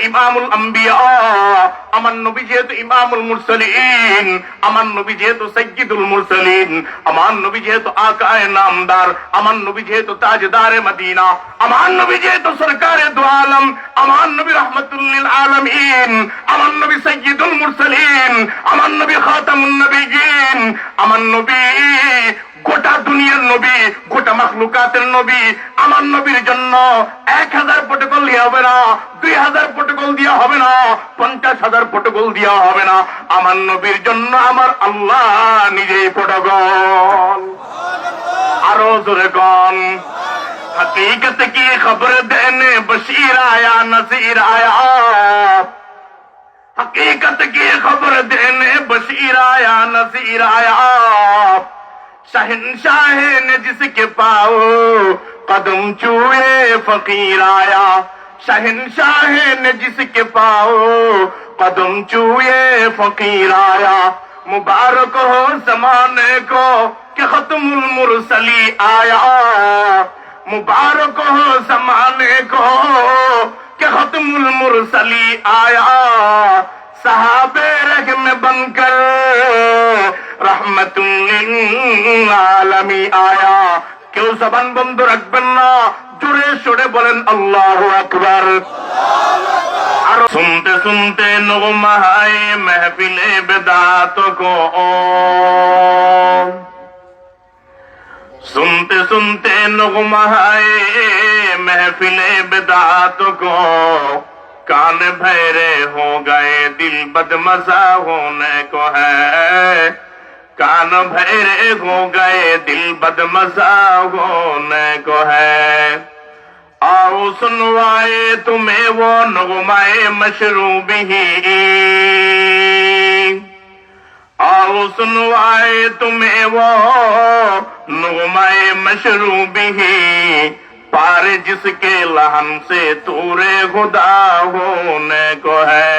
ইমামুল আম্বিয়া, আমার নবী যেহেতু ইমামুল মুরসালিন, আমার নবী যেহেতু সাইয়্যিদুল মুরসালিন, আমার নবী যেহেতু আকায়ে নামদার, আমার নবী যেহেতু তাজদারে মদিনা, আমার নবী যেহেতু সরকারে দু আলম, আমার নবী রাহমাতুল লিল আলামিন, আমার নবী সাইয়্যিদুল মুরসালিন, আমার নবী খাতামুন নবিয়্যিন, আমার নবী গোটা দুনিয়ার নবী, গোটা মাখলুকাতের নবী, আমার নবীর জন্য 1000 প্রটোকল দেওয়া হবে না, 2000 প্রটোকল দেওয়া হবে না, 50,000 প্রটোকল দেওয়া হবে না, আমার নবীর জন্য আমার আল্লাহ নিজেই প্রটোকল। আরো জোরে কোন हकीकत की खबर देने बशीर आया नज़ीर आया, हकीकत की खबर देने बशीर आया नज़ीर आया, शहंशाह ने जिसके पाओ कदम छुए फकीर आया, शहंशाह ने जिसके पाओ कदम छुए फकीर आया, मुबारक हो जमाने को कि खत्मुल मुरसली आया, मुबारक हो जमाने को कि खत्मुल मुरसली आया, सहाबे रहम बनकर रहमतुल लिल आलमी आया। কেউ জবান বন্ধ রাখবেন না, জোরে সোরে বলেন আল্লাহু আকবার। আর सुनते सुनते नगमा है महफिले बेदात को, सुनते सुनते नगमा है महफिले बेदात को, कान भैरे हो गए दिल बदमजा होने को है, कान भैरे हो गए दिल बदमजा होने को है। आओ सुनवाए तुम्हें वो नगमाए मशरूबी, आओ सुनवाए तुम्हें वो नगमाए मशरूबी, पार जिसके लहन से तूरे खुदा होने को है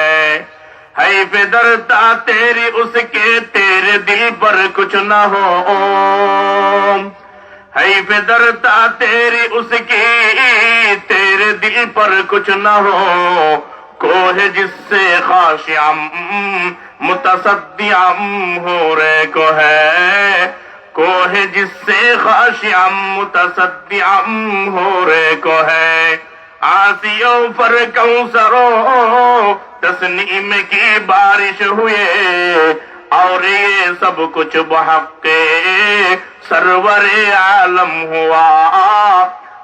बेदरता तेरी उसके तेरे दिल पर कुछ न हो, है बेदरता तेरी उसकी तेरे दिल पर कुछ न हो, कोह जिससे खाशियम मुतसद्दियम हो रे को है, कोह जिससे खाशियम मुतसद्दियम हो रे को है, आसियों पर कौसरो तस्नीम की बारिश हुए, और ये सब कुछ बहक़े सरवरे आलम हुआ,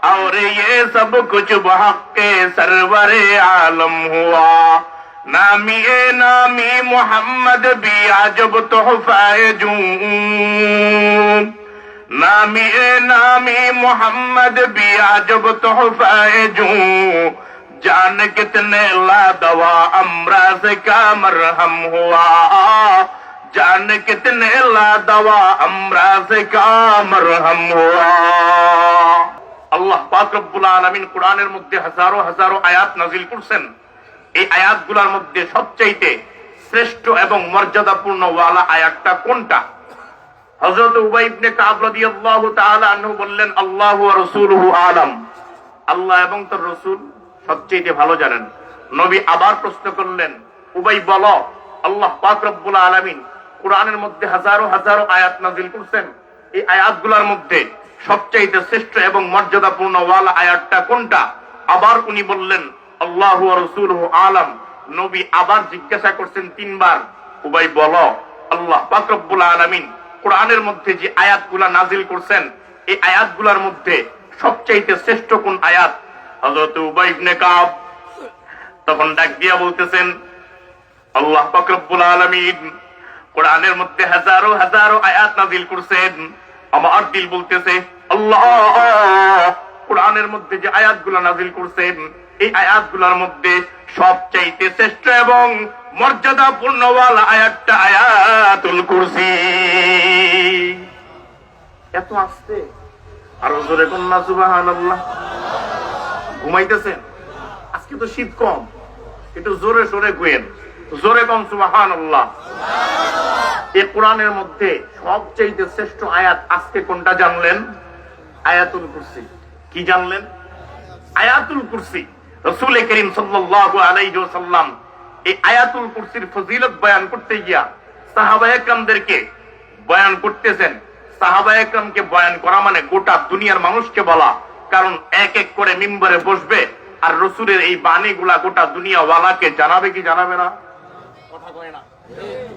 और ये सब कुछ बहक़े सरवरे आलम हुआ। नामी ए नामी मोहम्मद भी अजब तोहफ़ा जूं, नामी ए नामी मोहम्मद भी अजब तोहफ़ा जूं, जान कितने ला दवा अमराज का मरहम हुआ, जान कितने ला दवा अमराज का मरहम हुआ। আল্লাহ পাক রব্বুল আলামিন কোরআনের মধ্যে হাজারো হাজারো আয়াত নাযিল করেছেন। এই আয়াতগুলোর মধ্যে সবচেয়ে শ্রেষ্ঠ এবং মর্যাদাপূর্ণ ওয়ালা আয়াতটা কোনটা? হযরত উবাই ইবনে কাব রাদিয়াল্লাহু তাআলা আনহু বললেন, আল্লাহু ওয়া রাসূলুহু আলাম, আল্লাহ এবং তার রাসূল সবচেয়ে ভালো জানেন। নবী আবার প্রশ্ন করলেন, উবাই বলো, আল্লাহ পাক রব্বুল আলামিন কোরআনের মধ্যে হাজারো হাজারো আয়াত নাযিল করেছেন, এই আয়াতগুলোর মধ্যে সবচেয়ে শ্রেষ্ঠ এবং মর্যাদাপূর্ণ ওয়ালা আয়াতটা কোনটা? আবার উনি বললেন, আল্লাহু ওয়া রাসূলুহু আলাম। নবী আবার জিজ্ঞাসা করছেন 3 বার, উবাই বলো, আল্লাহ পাক রব্বুল আলামিন কোরআনের মধ্যে যে আয়াতগুলা নাযিল করেছেন, এই আয়াতগুলোর মধ্যে সবচেয়ে শ্রেষ্ঠ কোন আয়াত? হযরত উবাই ইবনে কাব তখন ডাক দিয়া বলতেছেন, আল্লাহ পাক রব্বুল আলামিন কোরআনের মধ্যে হাজারো হাজারো আয়াত নাযিল করেছেন। আমার দিল বলতেছে, আল্লাহ কোরআনের মধ্যে যে আয়াতগুলো নাযিল করেছেন, এই আয়াতগুলোর মধ্যে সবচাইতে শ্রেষ্ঠ এবং মর্যাদাপূর্ণ ওয়ালা আয়াতটা আয়াতুল কুরসি। এত আস্তে, আরো জোরে কোন না সুবহানাল্লাহ। ঘুমাইতেছেন? আজকে তো শীত কম, একটু জোরে সোরে গুয়েন, জোরে কম সুবহানাল্লাহ। এই কোরআনের মধ্যে সবচেয়ে শ্রেষ্ঠ আয়াত আজকে কোনটা জানলেন? আয়াতুল কুরসি। কি জানলেন? আয়াতুল কুরসি। রাসূল করিম সাল্লাল্লাহু আলাইহি ওয়াসাল্লাম এই আয়াতুল কুরসির ফজিলত বয়ান করতে গিয়া সাহাবায়ে কেরামদেরকে বয়ান করতেছেন। সাহাবায়ে কেরামকে বয়ান করা মানে গোটা দুনিয়ার মানুষকে বলা, কারণ এক এক করে মিম্বরে বসবে আর রাসূলের এই বাণীগুলা গোটা দুনিয়া ওয়ালাকে জানাবে কি জানাবে না? কথা কয় না,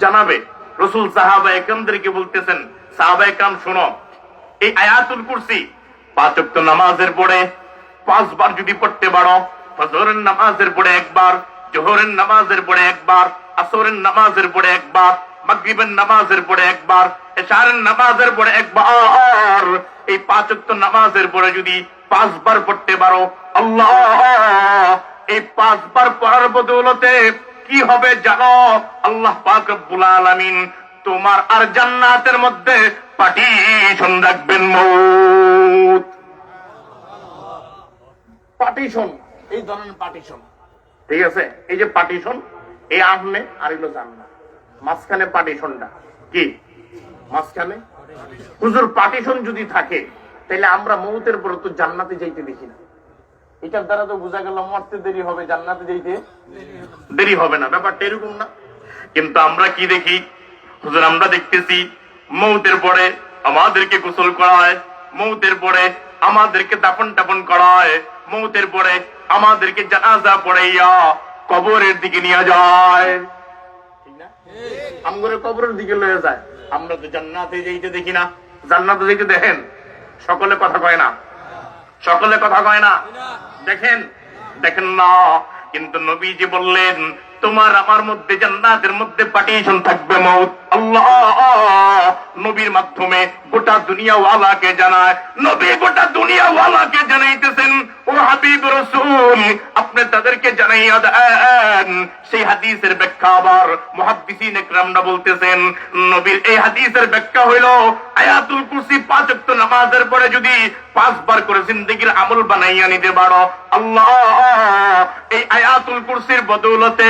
জানাবে। রাসূল সাহাবায়ে কেরামদেরকে বলতেছেন, সাহাবায়ে কেরাম শোনো, এই আয়াতুল কুরসি 5 ওয়াক্ত নামাজের পরে 5 বার যদি পড়তে পারো, ফজরের নামাজের পরে একবার, জোহরের নামাজের পরে একবার, আসরের নামাজের পরে একবার, মাগরিবের নামাজের পরে একবার, এশারের নামাজের পরে একবার, এই 5 ওয়াক্ত নামাজের পরে যদি 5 বার পড়তে পারো, আল্লাহ এই 5 বার পড়ার বদৌলতে কি হবে জানো? আল্লাহ পাক রব্বুল আলামিন তোমার আর জান্নাতের মধ্যে পার্টিশন রাখবেন। মউত পার্টিশন, এই ধরনের পার্টিশন, ঠিক আছে? এই যে পার্টিশন, এই আহমে আর এগুলো জান্নাত, মাঝখানে পার্টিশনটা কি? মাঝখানে হুজুর পার্টিশন যদি থাকে তাহলে আমরা মউতের পর তো জান্নাতে যাইতে দেখি না। এটার দ্বারা তো বোঝা গেল মরতে দেরি হবে, জান্নাতে যাইতে দেরি হবে না। ব্যাপারটা এরকম না। কিন্তু আমরা কি দেখি হুজুর? আমরা দেখতেছি মউতের পরে আমাদেরকে গোসল করা হয়, মউতের পরে আমাদেরকে দাফন টাফন করা হয়, মউতের পরে আমাদেরকে জানাজা পড়াইয়া কবরের দিকে নিয়ে যায়, ঠিক না? আমগরে কবরের দিকে লয়ে যায়। আমরা তো জান্নাতে যাইতে দেখি না। জান্নাতে যাইতে দেখেন? সকলে কথা কয় না, সকলে কথা কয় না। দেখেন, দেখেন না। কিন্তু নবীজি বললেন তোমার আমার মধ্যে জান্নাতের মধ্যে পার্টিশন থাকবে মউত। আল্লাহ নবীর মাধ্যমে গোটা দুনিয়া ওয়ালাকে জানায়। নবী গোটা দুনিয়া ওয়ালাকে জানাইতেছেন, ও হাবিব রাসূল আপনি তাদেরকে জানাইয়া দেন। সেই হাদিসের ব্যাখ্যা আবার মুহাদ্দিসিন ইকরামরা বলতেছেন, নবীর এই হাদিসের ব্যাখ্যা হইল আয়াতুল কুরসি 5 ওয়াক্ত নামাজের পরে যদি 5 বার করে জিন্দেগীর আমল বানাইয়া নিতে পারো, আল্লাহ এই আয়াতুল কুরসির বদৌলতে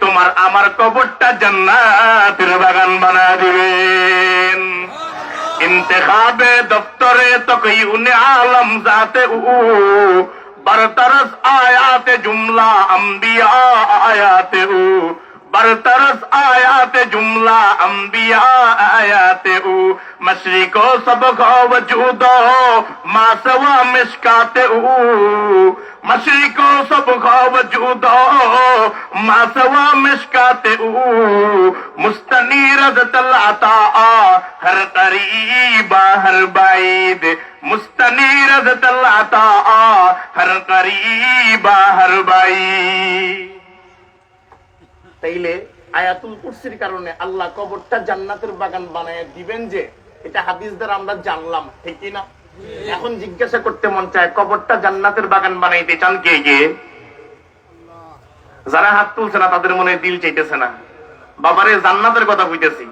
তোমার আমার কবরটা জান্নাতের বাগান বানায় দিবেন। ইন্তেখাবে দফতরে তকয়ুনে আলম জাতে বরতরস আয়াতে জুমলা अंबिया आयाते बरतरस आयाते जुमला अंबिया आयाते मशरिको सब खो वजूदो मासवा मिशकाते मशरिको सब खो वजूदो मासवा मिशकाते मुस्तनीरज तलाता हर करीबा हर बाईद मुस्तनीरज तलाता हर करीबा हर बाईद। তাইলে আয়াতুল কুরসির কারণে আল্লাহ কবরটা জান্নাতের বাগান বানায় দিবেন, যে এটা হাদিস দ্বারা আমরা জানলাম, ঠিক কি না? এখন জিজ্ঞাসা করতে মন চায় কবরটা জান্নাতের বাগান বানাইতে চান কে কে? যারা হাত তুলছে না তাদের মনে দিল চাইতেছে না। বাবারে জান্নাতের কথা কইতেছি,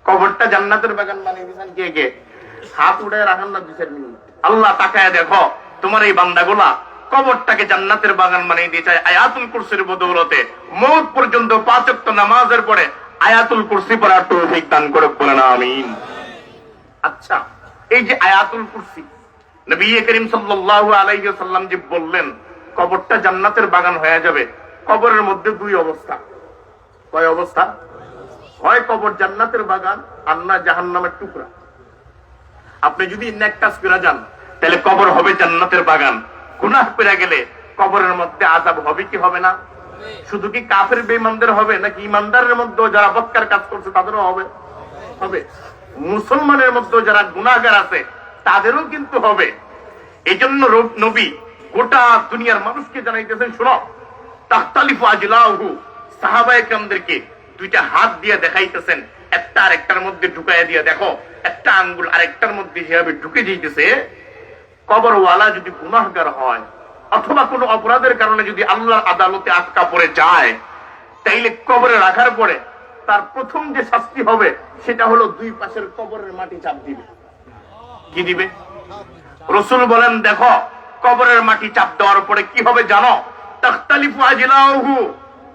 কবরটা জান্নাতের বাগান বানাইতে চান কে কে? হাত উঠায় রাখান না 2 মিনিট। আল্লাহ তাকায় দেখো তোমার এই বান্দাগুলা কবরটাকে জান্নাতের বাগান বানিয়ে দিয়ে চায় আয়াতুল কুরসির বদৌলতে। মওত পর্যন্ত 5 ওয়াক্ত নামাজের পরে আয়াতুল কুরসি পড়ার তৌফিক দান করুক, বলেন আমিন। আচ্ছা, এই যে আয়াতুল কুরসি নবী করিম সাল্লাল্লাহু আলাইহি ওয়াসাল্লাম যে বললেন কবরটা জান্নাতের বাগান হয়ে যাবে, কবরের মধ্যে 2 অবস্থা। কয় অবস্থা? হয় কবর জান্নাতের বাগান আর না জাহান্নামের টুকরা। আপনি যদি নেক কাজ করে যান তাহলে কবর হবে জান্নাতের বাগান। গুনাহ করে গেলে কবরের মধ্যে আযাব হবে কি হবে না? শুধু কি কাফের বেঈমানদের হবে নাকি ইমানদারের মধ্যে যারা বদকার কাজ করছে তাদেরও হবে? হবে। মুসলমানের মধ্যে যারা গুনাহগার আছে তাদেরও কিন্তু হবে। এইজন্য নবী গোটা দুনিয়ার মানুষকে জানাইতেছেন, শোনো তাখতালিফু আজলাহু, সাহাবায়ে কেরামদেরকে 2টা হাত দিয়ে দেখাইতেছেন, একটা আরেকটার মধ্যে ঢুকাইয়া দিয়ে দেখো একটা আঙ্গুল আরেকটার মধ্যে যেভাবে ঢুকে যাইতেছে। কবরওয়ালা যদি গুনাহগার হয় অথবা কোনো অপরাধের কারণে যদি আল্লাহর আদালতে আটকা পড়ে যায়, তাইলে কবরে রাখার পরে তার প্রথম যে শাস্তি হবে সেটা হলো 2 পাশের কবরের মাটি চাপ দিবে। কি দিবে? রাসূল বলেন দেখো কবরের মাটি চাপ দেওয়ার পরে কি হবে জানো? তাখতালিফু আজলাহু,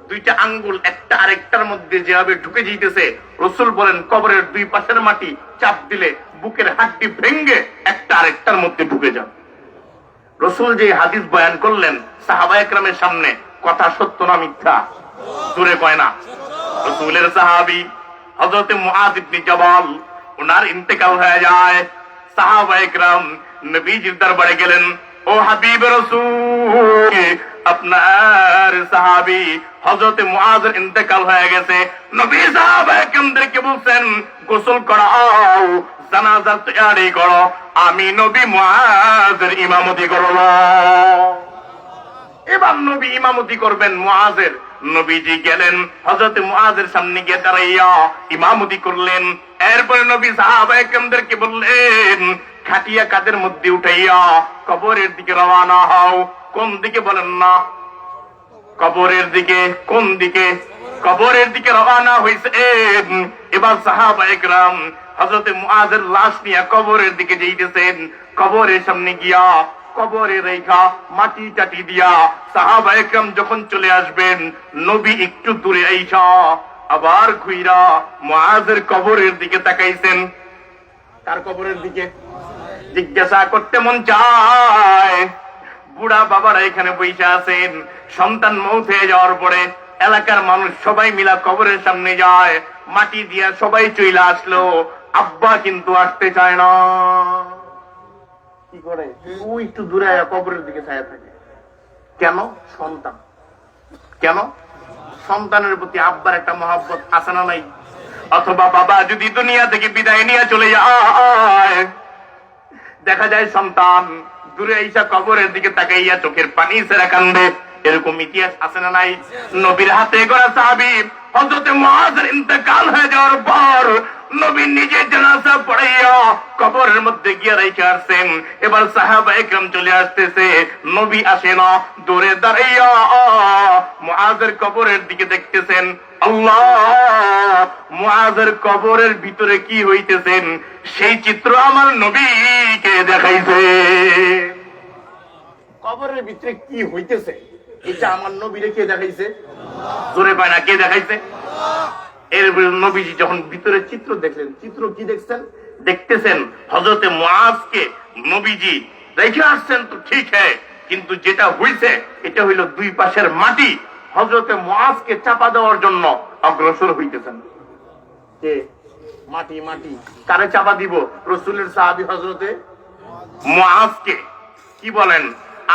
2টা আঙ্গুল একটা আরেকটার মধ্যে যেভাবে ঢুকে যাইতেছে, রাসূল বলেন কবরের 2 পাশের মাটি চাপ দিলে বুকের হাড্ডি ভেঙে একটা আরেকটার মধ্যে ঢুকে যাবে। রসুল যে হাদিস বয়ান করলেন সাহাবায়ে কেরামের সামনে, কথা সত্য না মিথ্যা? জোরে কয় না। রসুলের সাহাবী হযরত মুআয ইবনে জাবাল, ওনার ইন্তেকাল হয়ে যায়। সাহাবায়ে কেরাম নবীজির দরবারে গেলেন, ও হাবিব রাসূল, আপনার সাহাবী হযরত মুআযের ইন্তেকাল হয়ে গেছে। নবী সাহাবায়ে কেরামদেরকে বলছেন, গোসল করাও, জানাজা তৈরি করো, আমি নবী মুআযের ইমামতি করব। এবার নবী ইমামতি করবেন মুআযের। নবীজি গেলেন হযরত মুআযের সামনে গিয়ে দাঁড়াইয়া ইমামতি করলেন। এরপরে নবী সাহাবায়ে কেরামদেরকে বললেন, খাটিয়া কাদের মধ্যে উঠাইয়া কবরের দিকে রওনা হও। কোন দিকে বলেন না? কবরের দিকে। কোন দিকে? কবরের দিকে রওনা হইছে। এবার সাহাবায়ে কেরাম হযরত মুআযের লাশ নিয়ে কবরের দিকে যাইতেছেন। কবরের সামনে গিয়া কবরে রেখা মাটি টাটি দিয়া সাহাবায়ে কেরাম যখন চলে আসবেন, নবী একটু দূরে আইসা আবার ঘুইরা মুআযের কবরের দিকে তাকাইছেন। কার কবরের দিকে? জিজ্ঞাসা করতে মন চায়, বুড়া বাবারা এখানে বসে আছেন, সন্তান মৌত হয়ে যাওয়ার পরে এলাকার মানুষ সবাই মিলা কবরের সামনে যায়, মাটি দিয়া সবাই চইলা আসলো, আব্বা কিন্তু আসতে চায় না। কি করে? ও একটু দূরে কবরের দিকে ছায়া থাকে। কেন? সন্তান। কেন? সন্তানের প্রতি আব্বার একটা মহব্বত আছে না নাই? অথবা বাবা যদি দুনিয়া থেকে বিদায় নিয়ে চলে যায়, দেখা যায় সন্তান দূরে আইসা কবরের দিকে তাকাইয়া চোখের পানি ছেড়ে কান্দে। এরকম ইতিহাস আছে না নাই? নবীর হাতে গড়া সাহাবী হযরত মুআযের ইন্তেকাল হয়ে যাওয়ার পর নবী নিজে জানাজা পড়াইয়া কবরের মধ্যে গিয়ে রেখে আসছেন। এবার সাহাবায়ে কেরাম চলে আসতেছে, নবী আসে না, দূরে দাঁড়াইয়া মুআযের কবরের দিকে দেখতেছেন। আল্লাহ, মুআযের কবরের ভিতরে কি হইতেছেন সেই চিত্র আমার নবীকে দেখাইছে। কবরের ভিতরে কি হইতেছে এটা আমার নবীরে কে দেখাইছে? জোরে পায় না, কে দেখাইছে? এর নবীজি যখন ভিতরে চিত্র দেখলেন, চিত্র কি দেখছেন? দেখতেছেন হযরতে মুআযকে নবীজি রেখে আসছেন তো ঠিক হ্যাঁ, কিন্তু যেটা হইছে এটা হইল দুই পাশের মাটি হযরতে মুআযকে চাপা দেওয়ার জন্য অগ্রসর হইতেছেন। কে? মাটি। মাটি কারে চাপা দিব? রাসূলের সাহাবী হযরতে মুআযকে। কি বলেন?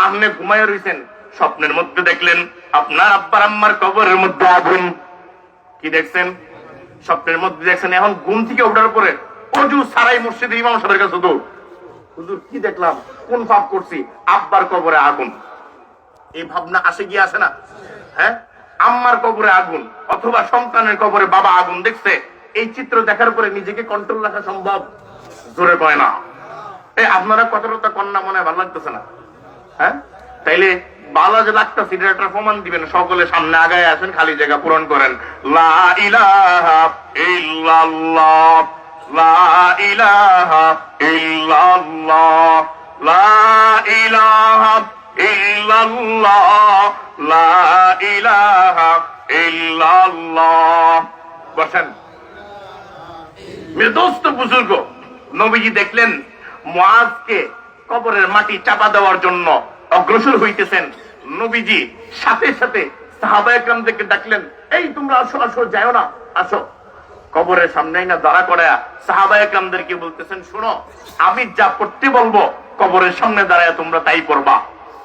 আপনি ঘুমায় রইছেন, স্বপ্নের মধ্যে দেখলেন আপনার আব্বার আম্মার কবরের মধ্যে আগুন। কি দেখছেন? স্বপ্নের মধ্যে দেখছেন। এখন ঘুম থেকে ওঠার পরে অজু সারাই মসজিদের ইমাম সাহেবের কাছে দৌড়, হুজুর কি দেখলাম, কোন পাপ করছি, আব্বার কবরে আগুন। এই ভাবনা আসে কি আসে না? হ্যাঁ, আম্মার কবরে আগুন অথবা সন্তানের কবরে বাবা আগুন দেখছে। এই চিত্র দেখার পরে নিজেকে কন্ট্রোল রাখা সম্ভব? জোরে কয় না। এই আপনারা কতটা কন্যা মনে হয় ভালো লাগতেছে না? হ্যাঁ, তাইলে ভালো যে লাগতেছে এটা প্রমাণ দিবেন, সকলে সামনে আগায় আসেন, খালি জায়গা পূরণ করেন। লা ইলাহা ইল্লাল্লাহ, লা ইলাহা ইল্লাল্লাহ, লা ইলাহা ইল্লাল্লাহ, লা ইলাহা ইল্লাল্লাহ। বসেন। মেরে দোস্ত বুজুর্গ, নবীজি দেখলেন মুআযকে কবরের মাটি চাপা দেওয়ার জন্য অগ্রসর হইতেছেন। নবীজি সাথে সাথে সাহাবায়ে কেরামদেরকে ডাকলেন, এই তোমরা আসো, আসো, যাও না, আসো। কবরের সামনে না দাঁড়া করে সাহাবায়ে কেরামদেরকে বলতেছেন, শোনো, আমি যা পড়তে বলবো কবরের সামনে দাঁড়ায় তোমরা তাই পড়বা।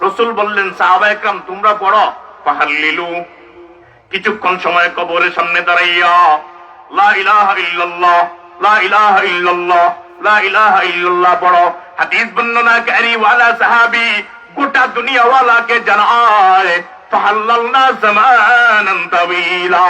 রাসূল বললেন, সাহাবায়ে কেরাম তোমরা পড়ো। ফাহাল্লিলু, কিছুক্ষণ সময় কবরের সামনে দাঁড়াইয়া লা ইলাহা ইল্লাল্লাহ, লা ইলাহা ইল্লাল্লাহ, লা ইলাহা ইল্লাল্লাহ পড়ো। হাদিস বর্ণনাকারী ওয়ালা সাহাবী গোটা দুনিয়া ওয়ালাকে জানায়, ফাহাল্লালনা জামানান তাওয়িলা,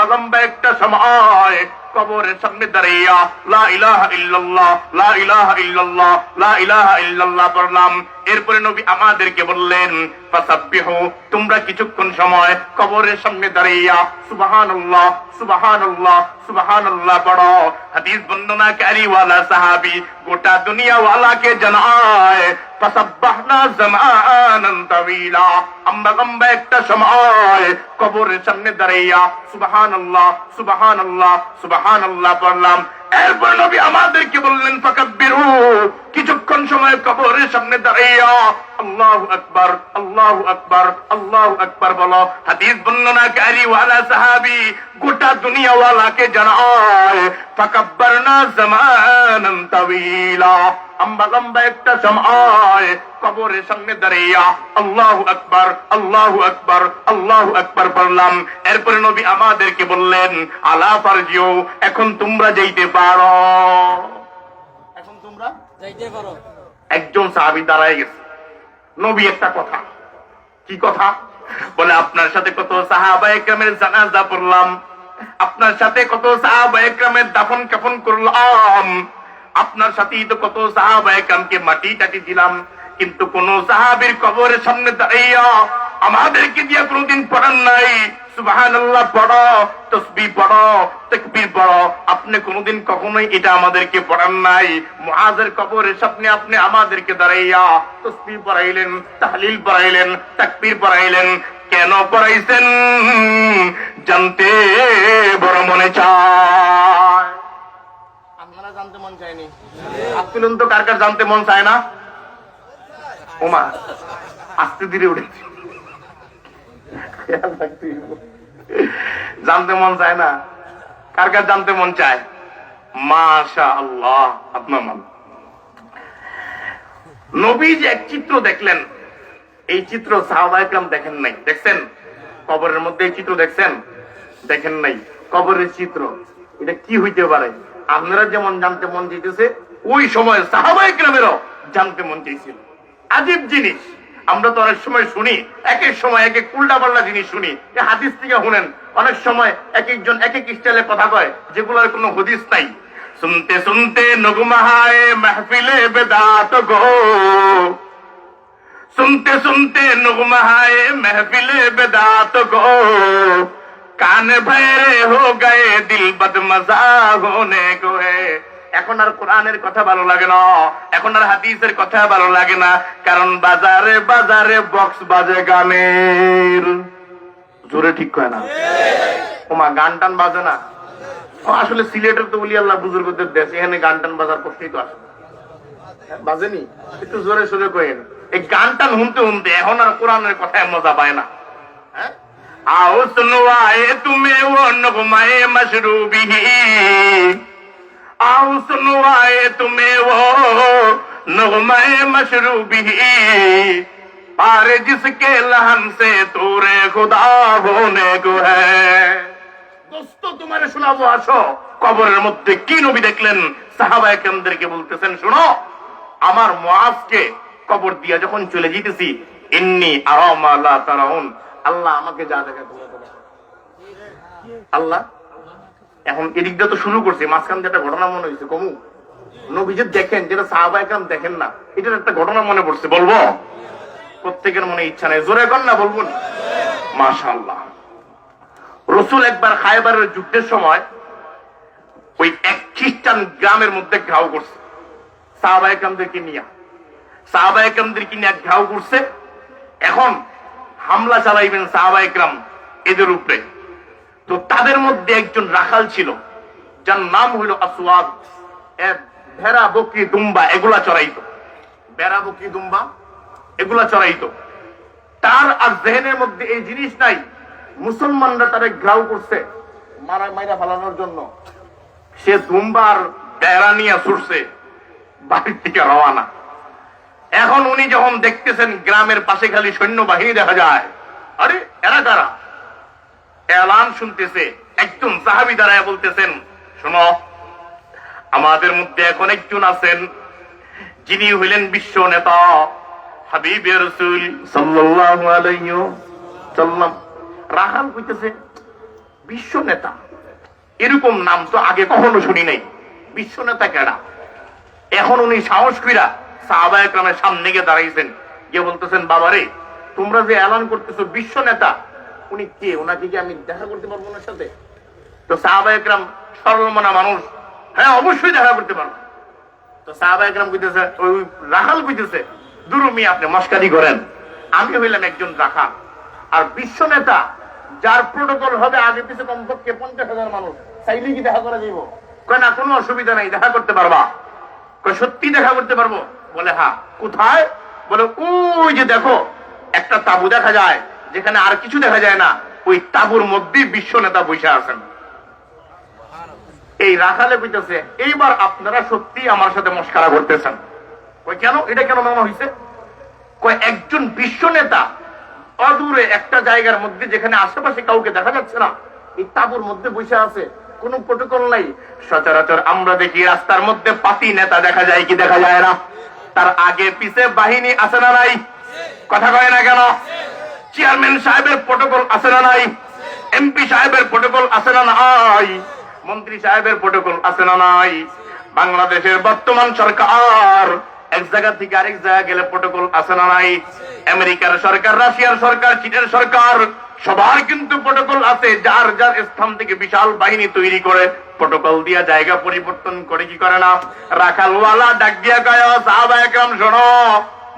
লম্বা একটা সময় কবরের সামনে দাঁড়িয়ে লা ইলাহা ইল্লাল্লাহ, লা ইলাহা ইল্লাল্লাহ, লা ইলাহা ইল্লাল্লাহ পড়লাম। এরপরে নবী আমাদেরকে বললেন, ফাসাব্বিহু, তোমরা কিছুক্ষণ সময় কবরের সামনে দাঁড়িয়ে সুবহানাল্লাহ, সুবহানাল্লাহ, সুবহানাল্লাহ পড়ো। হাদিস বর্ণনাকারী ওয়ালা সাহাবী গোটা দুনিয়া ওয়ালাকে জানায়, ফাসাব্বাহনা জামানান তাওয়িলা, আমরা লম্বা একটা সময় কবরের সামনে দাঁড়িয়ে সুবহানাল্লাহ, সুবহানাল্লাহ, সুবহানাল্লাহ পড়লাম। এরপর নবী আমাদেরকে বললেন, ফাকাব্বিরু, কিছুক্ষণ সময় কবরের সামনে দাঁড়িয়ে আল্লাহু আকবার, আল্লাহু আকবার, আল্লাহু আকবার বলো। হাদিস বর্ণনাকারী ওয়ালা সাহাবী গোটা দুনিয়াওয়ালাকে জানায় ফাকাব্বারনা জামানান তাওয়ীলা, আমরা লম্বা একটা সময় কবরের সামনে দাঁড়িয়ে আল্লাহু আকবার, আল্লাহু আকবার, আল্লাহু আকবার বললাম। এরপরে নবী আমাদেরকে বললেন আলা ফারজিউ, এখন তোমরা যাইতে পারো, এখন তোমরা যাইতে পারো। একজন সাহাবী দাঁড়ায় গেছে। নবী একটা কথা, কি কথা বলে, আপনার সাথে কত সাহাবায়ে কেরামের জানাজা পড়লাম, আপনার সাথে কত সাহাবায়ে কেরামের দাফন কাফন করলাম, আপনার সাথেই তো কত সাহাবায়ে কেরামকে মাটি টাটি দিলাম, কিন্তু কোন সাহাবীর কবরের সামনে দাঁড়াইয়া আমাদেরকে দিয়ে কোনদিন পড়ান নাই সুবহানাল্লাহ পড়ো, তাসবিহ পড়ো, তাকবীর পড়ো, আপনি কোনদিন কখনোই এটা আমাদেরকে পড়ান নাই। মুআজের কবরের সামনে আপনি আমাদেরকে দাঁড়াইয়া তাসবিহ পড়াইলেন, তাহলিল পড়াইলেন, তাকবীর পড়াইলেন, কেন পড়াইছেন জানতে বড় মনে চায়। আপনারা জানতে মন চায়নি? আপনি তো কার কার জানতে মন চায় না? ওমা আস্তে ধীরে উঠেছে, জানতে মন চায় না? কার কার জানতে মন চায়? মাশাআল্লাহ, আপনার মন। নবী যে এক চিত্র দেখলেন, এই চিত্র সাহাবায়ে কেরাম দেখেন নাই। দেখছেন? কবরের মধ্যে এই চিত্র দেখছেন? দেখেন নাই। কবরের চিত্র এটা কি হইতে পারে? আপনারা যেমন জানতে মন চাইতেছে, ওই সময় সাহাবায়ে কেরামেরও জানতে মন চাইছিল। আজীব জিনিস, আমরা তো অনেক সময় শুনি, এক এক সময় এক এক উল্টা পাল্টা জিনিস শুনি। হাদিস থেকে শুনেন, অনেক সময় এক একজন এক এক স্টাইলে কথা কয় যেগুলোর কোনো হদিস নাই। শুনতে শুনতে নগমাহায় মাহফিলে বেদাত গো, सुनते सुनते नुगमा है महफिल बेदात को, कान भैरे हो गए दिल बदमजा होने को है। এখন আর কোরআনের কথা ভালো লাগে না, এখন আর হাদিসের কথা ভালো লাগে না, কারণ বাজারে বাজারে বক্স বাজে গানের। জোরে ঠিক কয় না? ওমা গান টান বাজে না? আসলে সিলেটের তো বলি আল্লাহ বুজুর্গদের দেশ, এখানে গান টান বাজার প্রশ্নই তো আসে বাজেনি। একটু জোরে সোরে কইেন, এই গান টান শুনতে শুনতে এখন আর কোরআনের কথায় মজা পায় না। आओ सुनवाए तुम्हें वो नगमाए मशरूबी, आओ सुनवाए तुम्हें वो नगमाए मशरूबी, पार जिसके लहन से तूरे खुदा होने को है। দোস্ত তোমারে শোনাবো, আসো। কবরের মধ্যে কি নবী দেখলেন? সাহাবায়ে কেরামদেরকে বলতেছেন, শোনো, আমার মুআজকে কবর দিয়া যখন চলে যেতেছি, ইন্নী আরা মা লা তারাউন, আল্লাহ আমাকে যা দেখায় তোমরা তো দেখো। আল্লাহ এখন এদিকটা তো শুরু করছে, মাঝখান দিয়ে একটা ঘটনা মনে হয়েছে কমু। নবী যে দেখেন যেটা সাহাবায়ে কেরাম দেখেন না, এটার একটা ঘটনা মনে পড়ছে, বলবো? প্রত্যেকের মনে ইচ্ছা নেই, জোরে কর না, বলবো না? মাশাআল্লাহ। রাসূল একবার খায়বারের যুদ্ধের সময় ওই এক খ্রিস্টান গ্রামের মধ্যে ঘাও করছে, সাহাবায়ে কেরামদেরকে নিয়ে, সাহাবায়ে কেরামদেরকে নিয়ে ঘাও করছে। এখন হামলা চালাইবেন সাহাবায়ে কেরাম এদের উপরে। তো তাদের মধ্যে একজন রাখাল ছিল, যার নাম হইল আসওয়াদ। ভেড়া বকরি দুম্বা এগুলা চড়াইতো, ভেড়া বকরি দুম্বা এগুলা চড়াইতো। তার আর জেহেনের মধ্যে এই জিনিস নাই, মুসলমানরা তারে ঘাও করছে মাইরা ফালানোর জন্য। সে দুম্বার ভেড়া নিয়ে ছুটছে বাড়ির থেকে রওয়ানা। এখন উনি যখন দেখতেছেন গ্রামের পাশে খালি সৈন্যবাহিনী দেখা যায়, আরে এরা কারা? এলান শুনতেছে, একজন সাহাবী দাঁড়ায় বলতেছেন, শোনো, আমাদের মধ্যে এখন একজন আছেন যিনি হইলেন বিশ্ব নেতা হাবিবে রাসূল সাল্লাল্লাহু আলাইহি ওয়াসাল্লাম। রাখাল কইতেছে, বিশ্ব নেতা, এরকম নাম তো আগে কখনো শুনি নাই, বিশ্ব নেতা কেডা? এখন উনি সাহস কইরা সাহাবায়ে কেরামের সামনে গিয়ে দাঁড়াইছেন, গিয়ে বলতেছেন, বাবারে, তোমরা যে এলান করতেছো বিশ্ব নেতা, উনি কে? ওনাকে কি আমি দেখা করতে পারবো ওনার সাথে? তো সাহাবায়ে কেরাম সরল মনা মানুষ, হ্যাঁ অবশ্যই দেখা করতে পারবো। তো সাহাবায়ে কেরাম কইতেছে, ওই রাখাল কইতেছে, দুরুমি আপনি মস্কারি করেন, আমি হইলাম একজন রাখাল, আর বিশ্ব নেতা যার প্রোটোকল হবে আগে পিছে কমপক্ষে 50,000 মানুষ, চাইলেই কি দেখা করা যাইব? কয় না, কোনো অসুবিধা নাই, দেখা করতে পারবা। কয় সত্যি দেখা করতে পারবো? বলে হ্যাঁ। কোথায়? বলে ওই যে দেখো একটা তাবু দেখা যায়, যেখানে আর কিছু দেখা যায় না, ওই তাবুর মধ্যে বিশ্ব নেতা বসে আছেন। এই রাখালে কইতেছে এইবার আপনারা সত্যি আমার সাথে মস্কারা করতেছেন। কই কেন, এটা কেন মনে হয়েছে? কই একজন বিশ্ব নেতা অদূরে একটা জায়গার মধ্যে, যেখানে আশেপাশে কাউকে দেখা যাচ্ছে না, এই তাবুর মধ্যে বসে আছে, কোন প্রটোকল নাই। সচরাচর আমরা দেখি রাস্তার মধ্যে পাতি নেতা দেখা যায় কি দেখা যায় না? তার আগে পিছে বাহিনী আছে না নাই? কথা কয় না কেন? চেয়ারম্যান সাহেবের প্রটোকল আছে না নাই? এমপি সাহেবের প্রটোকল আছে না নাই? মন্ত্রী সাহেবের প্রটোকল আছে না নাই? বাংলাদেশের বর্তমান সরকার এক জায়গা থেকে আরেক জায়গা গেলে প্রটোকল আছে না নাই? আমেরিকার সরকার, রাশিয়ার সরকার, চীনের সরকার, সবার কিন্তু প্রটোকল আছে। যার যার স্থান থেকে বিশাল বাহিনী তৈরি করে প্রটোকল দিয়া জায়গা পরিবর্তন করে, কি করে না? রাখালওয়ালা ডাক দিয়া কয়, সাহাবা একরাম শোনো,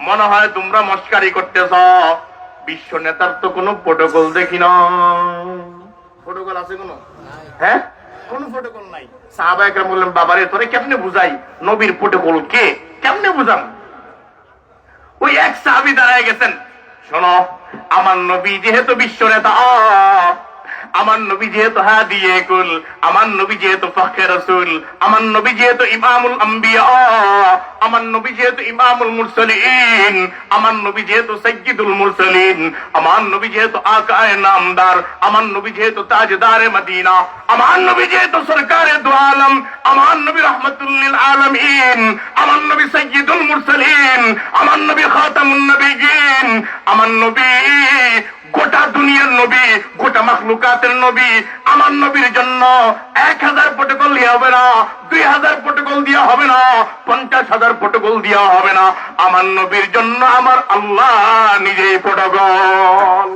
মনে হয় তোমরা মস্কারি করতেছ, বিশ্ব নেতার তো কোনো প্রটোকল দেখি না। প্রটোকল আছে কোনো? হ্যাঁ, কোন প্রটোকল নাই। সাহাবা একরাম বললেন, বাবারে তোরে কেমনে বুঝাই নবীর প্রটোকল কে, কেমনে বুঝাম? ওই এক সাহাবী দাঁড়ায় গেছেন, শোনো, আমার নবী যেহেতু বিশ্ব নেতা, আমার নবী যেহেতু হাদিয়ে কুল, আমার নবী যেহেতু ফখরে রাসূল, আমার নবী যেহেতু ইমামুল আম্বিয়া, আমার নবী যেহেতু ইমামুল মুরসালিন, আমার নবী যেহেতু সাইয়্যিদুল মুরসালিন, আমার নবী যেহেতু আকায়ে নামদার, আমার নবী যেহেতু তাজদারে মদিনা, আমার নবী যেহেতু সরকারে দু আলম, আমার নবী রাহমাতুল লিল আলামিন, আমার নবী সাইয়্যিদুল মুরসালিন, আমার নবী খাতামুন নবিয়্যিন, আমার নবী গোটা দুনিয়ার নবী, গোটা মাখলুকাতের নবী, আমার নবীর জন্য 1000 প্রটোকল দেওয়া হবে না, 2000 প্রটোকল দেওয়া হবে না, 50,000 প্রটোকল দেওয়া হবে না। আমার নবীর জন্য আমার আল্লাহ নিজেই প্রটোকল।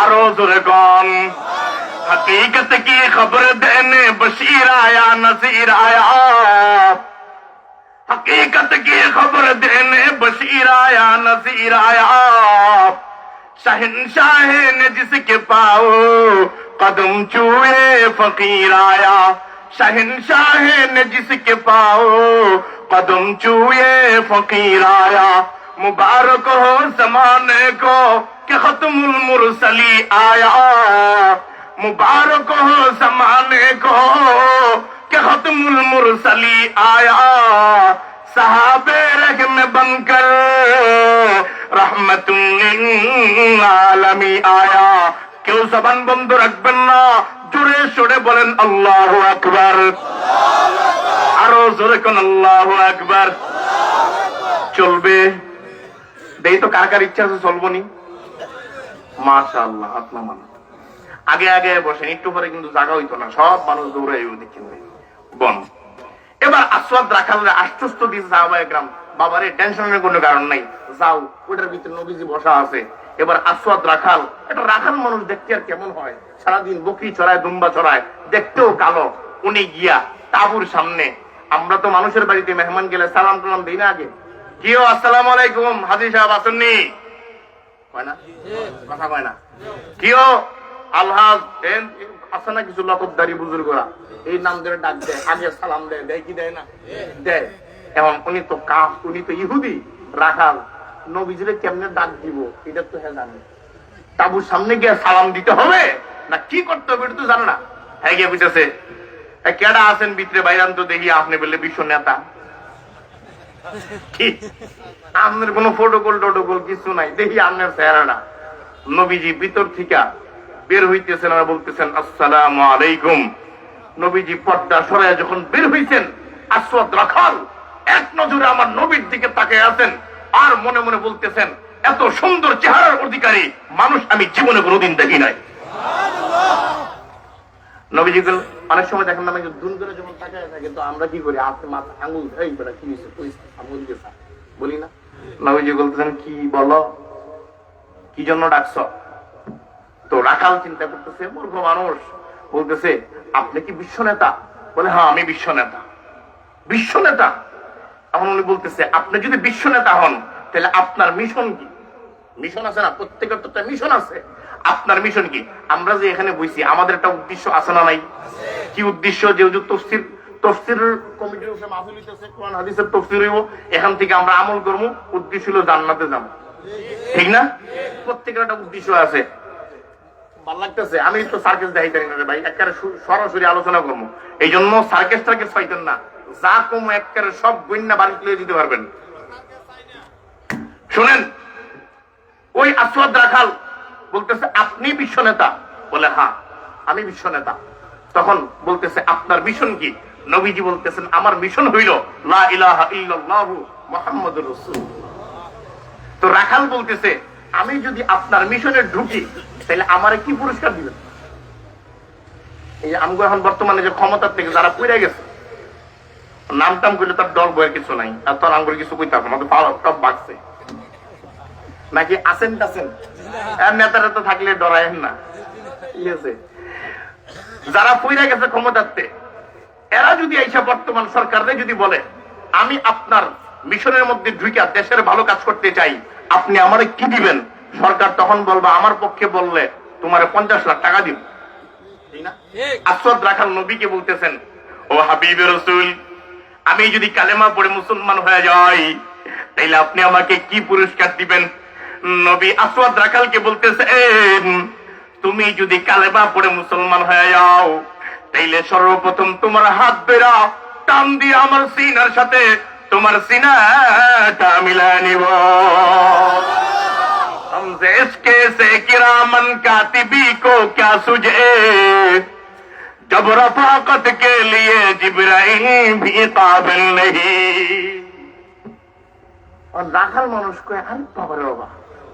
আরো জোরে কন, হकीकत की खबर देने बशीर आया नसीर आया, हकीकत की खबर देने बशीर आया नसीर आया, शहंशाह ने जिसके पाओ कदम छुए फकीर आया, शहंशाह ने जिसके पाओ कदम छुए फकीर आया, मुबारक हो जमाने को कि खत्मुल मुरसली आया, मुबारक हो जमाने को कि खत्मुल मुरसली आया, सहाबे रहम बनकर रहमतुल लिल आलमी आया। কেউ জবান বন্ধ রাখবেন না, জোরে সোরে বলেন আল্লাহু আকবার। আরো জোরে কোন আল্লাহু আকবার। চলবে দেই তো, কার কার ইচ্ছা আছে চলবো নি? মাশাআল্লাহ, আপনা মানুষ আগে আগে বসেন, একটু পরে কিন্তু জায়গা হইতো না, সব মানুষ দৌড়ে দেখছেন বন। এবার আসওয়াদ রাখালরা আশ্বস্ত দিয়েছে সাহাবায়ে কেরাম, বাবারে টেনশনের কোনো কারণ নাই, যাও ওটার ভিতরে নবীজি বসা আছে। এবার আসওয়াদ রাখাল, এটা রাখাল মানুষ দেখতে আর কেমন হয়, সারাদিন বকরি চড়ায়, দুম্বা চড়ায়, দেখতেও কালো। উনি গিয়া তাবুর সামনে, আমরা তো মানুষের বাড়িতে মেহমান গেলে সালাম টালাম দিই না আগে, কিও আসসালামু আলাইকুম হাজী সাহেব আসেননি, কয় না? কথা কয় না? কিও আলহাজ আছে না কিছু লকবদারি বুজুর্গরা, এই নাম ধরে ডাক দেয়, আগে সালাম দেয়, দেয় কি দেয় না? দেয়। এখন উনি তো কাফ, উনি তো ইহুদি, রাখাল, নবীজিরে কেমনে ডাক দিব এটা তো হ্যাঁ জানে। তাবুর সামনে গিয়ে সালাম দিতে হবে না কি করতে হবে এটা তো জানে না। হ্যাঁ গিয়ে বুঝতেছে, কেডা আছেন ভিতরে বাইরান তো দেখি, আপনি বললে বিশ্ব নেতা, আপনার কোন প্রটোকল টোটোকল কিছু নাই, দেখি আপনার চেহারাটা। নবীজি ভিতর থেকে বের হইতেছেন আর বলতেছেন আসসালামু আলাইকুম। নবীজি পর্দা সরাইয়া যখন বের হইছেন, আসওয়াদ রাখাল এক নজরে আমার নবীর দিকে তাকিয়ে আছেন আর মনে মনে বলতেছেন, এত সুন্দর চেহারার অধিকারী মানুষ আমি জীবনে কোনোদিন দেখি নাই। নবীজি অনেক সময় দেখেন না, দুন করে যখন তাকায় থাকে তো আমরা কি করি, হাতে মাথা আঙুল এই বেটা কি আঙুল দিয়ে বলি না। নবীজি বলতেছেন, কি বলো, কি জন্য ডাকছ? তো রাখাল চিন্তা করতেছে, মূর্খ মানুষ, বলতেছে আপনি কি বিশ্ব নেতা? বলে হ্যাঁ আমি বিশ্ব নেতা। বিশ্ব নেতা? এখন উনি বলতেছে, আপনি যদি বিশ্ব নেতা হন তাহলে আপনার মিশন কি? মিশন আছে না, প্রত্যেকের তো একটা মিশন আছে। আপনার মিশন কি? আমরা যে এখানে বইছি আমাদের একটা উদ্দেশ্য আছে না নাই? কি উদ্দেশ্য? যে তাফসীর কমিটির উপরে মাহফিল হইতেছে, কোরআন হাদিসের তাফসীর হইব, এখান থেকে আমরা আমল করব, উদ্দেশ্য হলো জান্নাতে যাব, ঠিক না? প্রত্যেকের একটা উদ্দেশ্য আছে। ভালো লাগতেছে, আমি তো সার্কেস দেখাইতে পারি না ভাই, একেবারে সরাসরি আলোচনা করবো, এই জন্য সার্কেস টার্কেস পাইতেন না, যা কম একেবারে সব গণ্যা বাড়ি তুলে দিতে পারবেন। শুনেন, ওই আসওয়াদ রাখাল বলতেছে আপনি বিশ্ব নেতা? বলে হ্যাঁ আমি বিশ্ব নেতা। তখন বলতেছে আপনার মিশন কি? নবীজি বলতেছেন আমার মিশন হইল লা ইলাহা ইল্লাল্লাহু মুহাম্মাদুর রাসূলুল্লাহ। তো রাখাল বলতেছে আমি যদি আপনার মিশনে ঢুকি তাহলে আমারে কি পুরস্কার দিবেন? এই আমগো এখন বর্তমানে যে ক্ষমতার থেকে যারা পড়ে গেছে, নাম টাম করলে তার ডর বয়ের কিছু নাই, আর তোর আমগুলো কিছু কইতে হবে আমাদের সব বাড়ছে নাকি আসেন টাসেন নেতারা তো থাকলে ডরায়েন না, ঠিক আছে? যারা পইরা গেছে ক্ষমতাতে, এরা যদি আইসা বর্তমান সরকারে যদি বলে আমি আপনার মিশনের মধ্যে ঢুকে দেশের ভালো কাজ করতে চাই, আপনি আমারে কি দিবেন? সরকার তখন বলবে আমার পক্ষে বললে তোমারে 50 লাখ টাকা দিব, ঠিক না? আসওয়াদ রাখাল নবীকে বলতেছেন ও হাবিবে রাসূল, আমি যদি কালেমা পড়ে মুসলমান হয়ে যাই তাইলে আপনি আমাকে কি পুরস্কার দিবেন? নবী আসওয়াদ রাখালকে বলতেছেন তুমি যদি কালেমা পড়ে মুসলমান হয়ে যাও তাইলে সর্বপ্রথম তোমার হাত বেরা টান দিয়ে আমার সিনার সাথে তোমার সিনাটা মিলায় নিব। हमसे इसके से किरामन कातिबी को क्या सुझे जब रफाकत के लिए जिब्राइल भी काबिल नहीं। और রাখাল মানুষ কয় আরে বাবারে বাবা,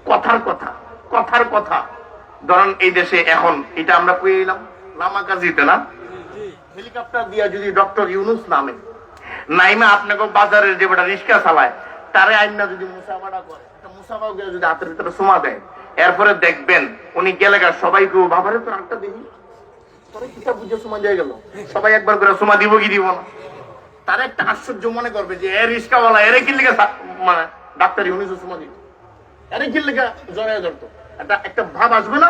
কথার কথা। ধরেন এই দেশে এখন এটা আমরা কই এলাম নামাকাজিতে না, হেলিকপ্টার দিয়া যদি ডক্টর ইউনুস নামে নাইমা আপনাকে বাজারের যে বেটা রিক্সা চালায় তারে আইনা যদি মুসাফাটা করে, একটা মুসাফা গিয়ে যদি হাতের ভিতরে সুমা দেয়, এরপরে দেখবেন উনি গেলে সবাইকে বাবারে তো আরেকটা দেখি তোরে কিসব বুঝে সুমা যায় গেল, সবাই একবার করে সুমা দিব কি দিব না, তার একটা আশ্চর্য মনে করবে যে এ রিক্সাওয়ালা এরে কি লিখে মানে ডাক্তার ইউনুস সুমা দিত, এরে কি লিখে জড়ায় ধরতো, একটা ভাব আসবে না?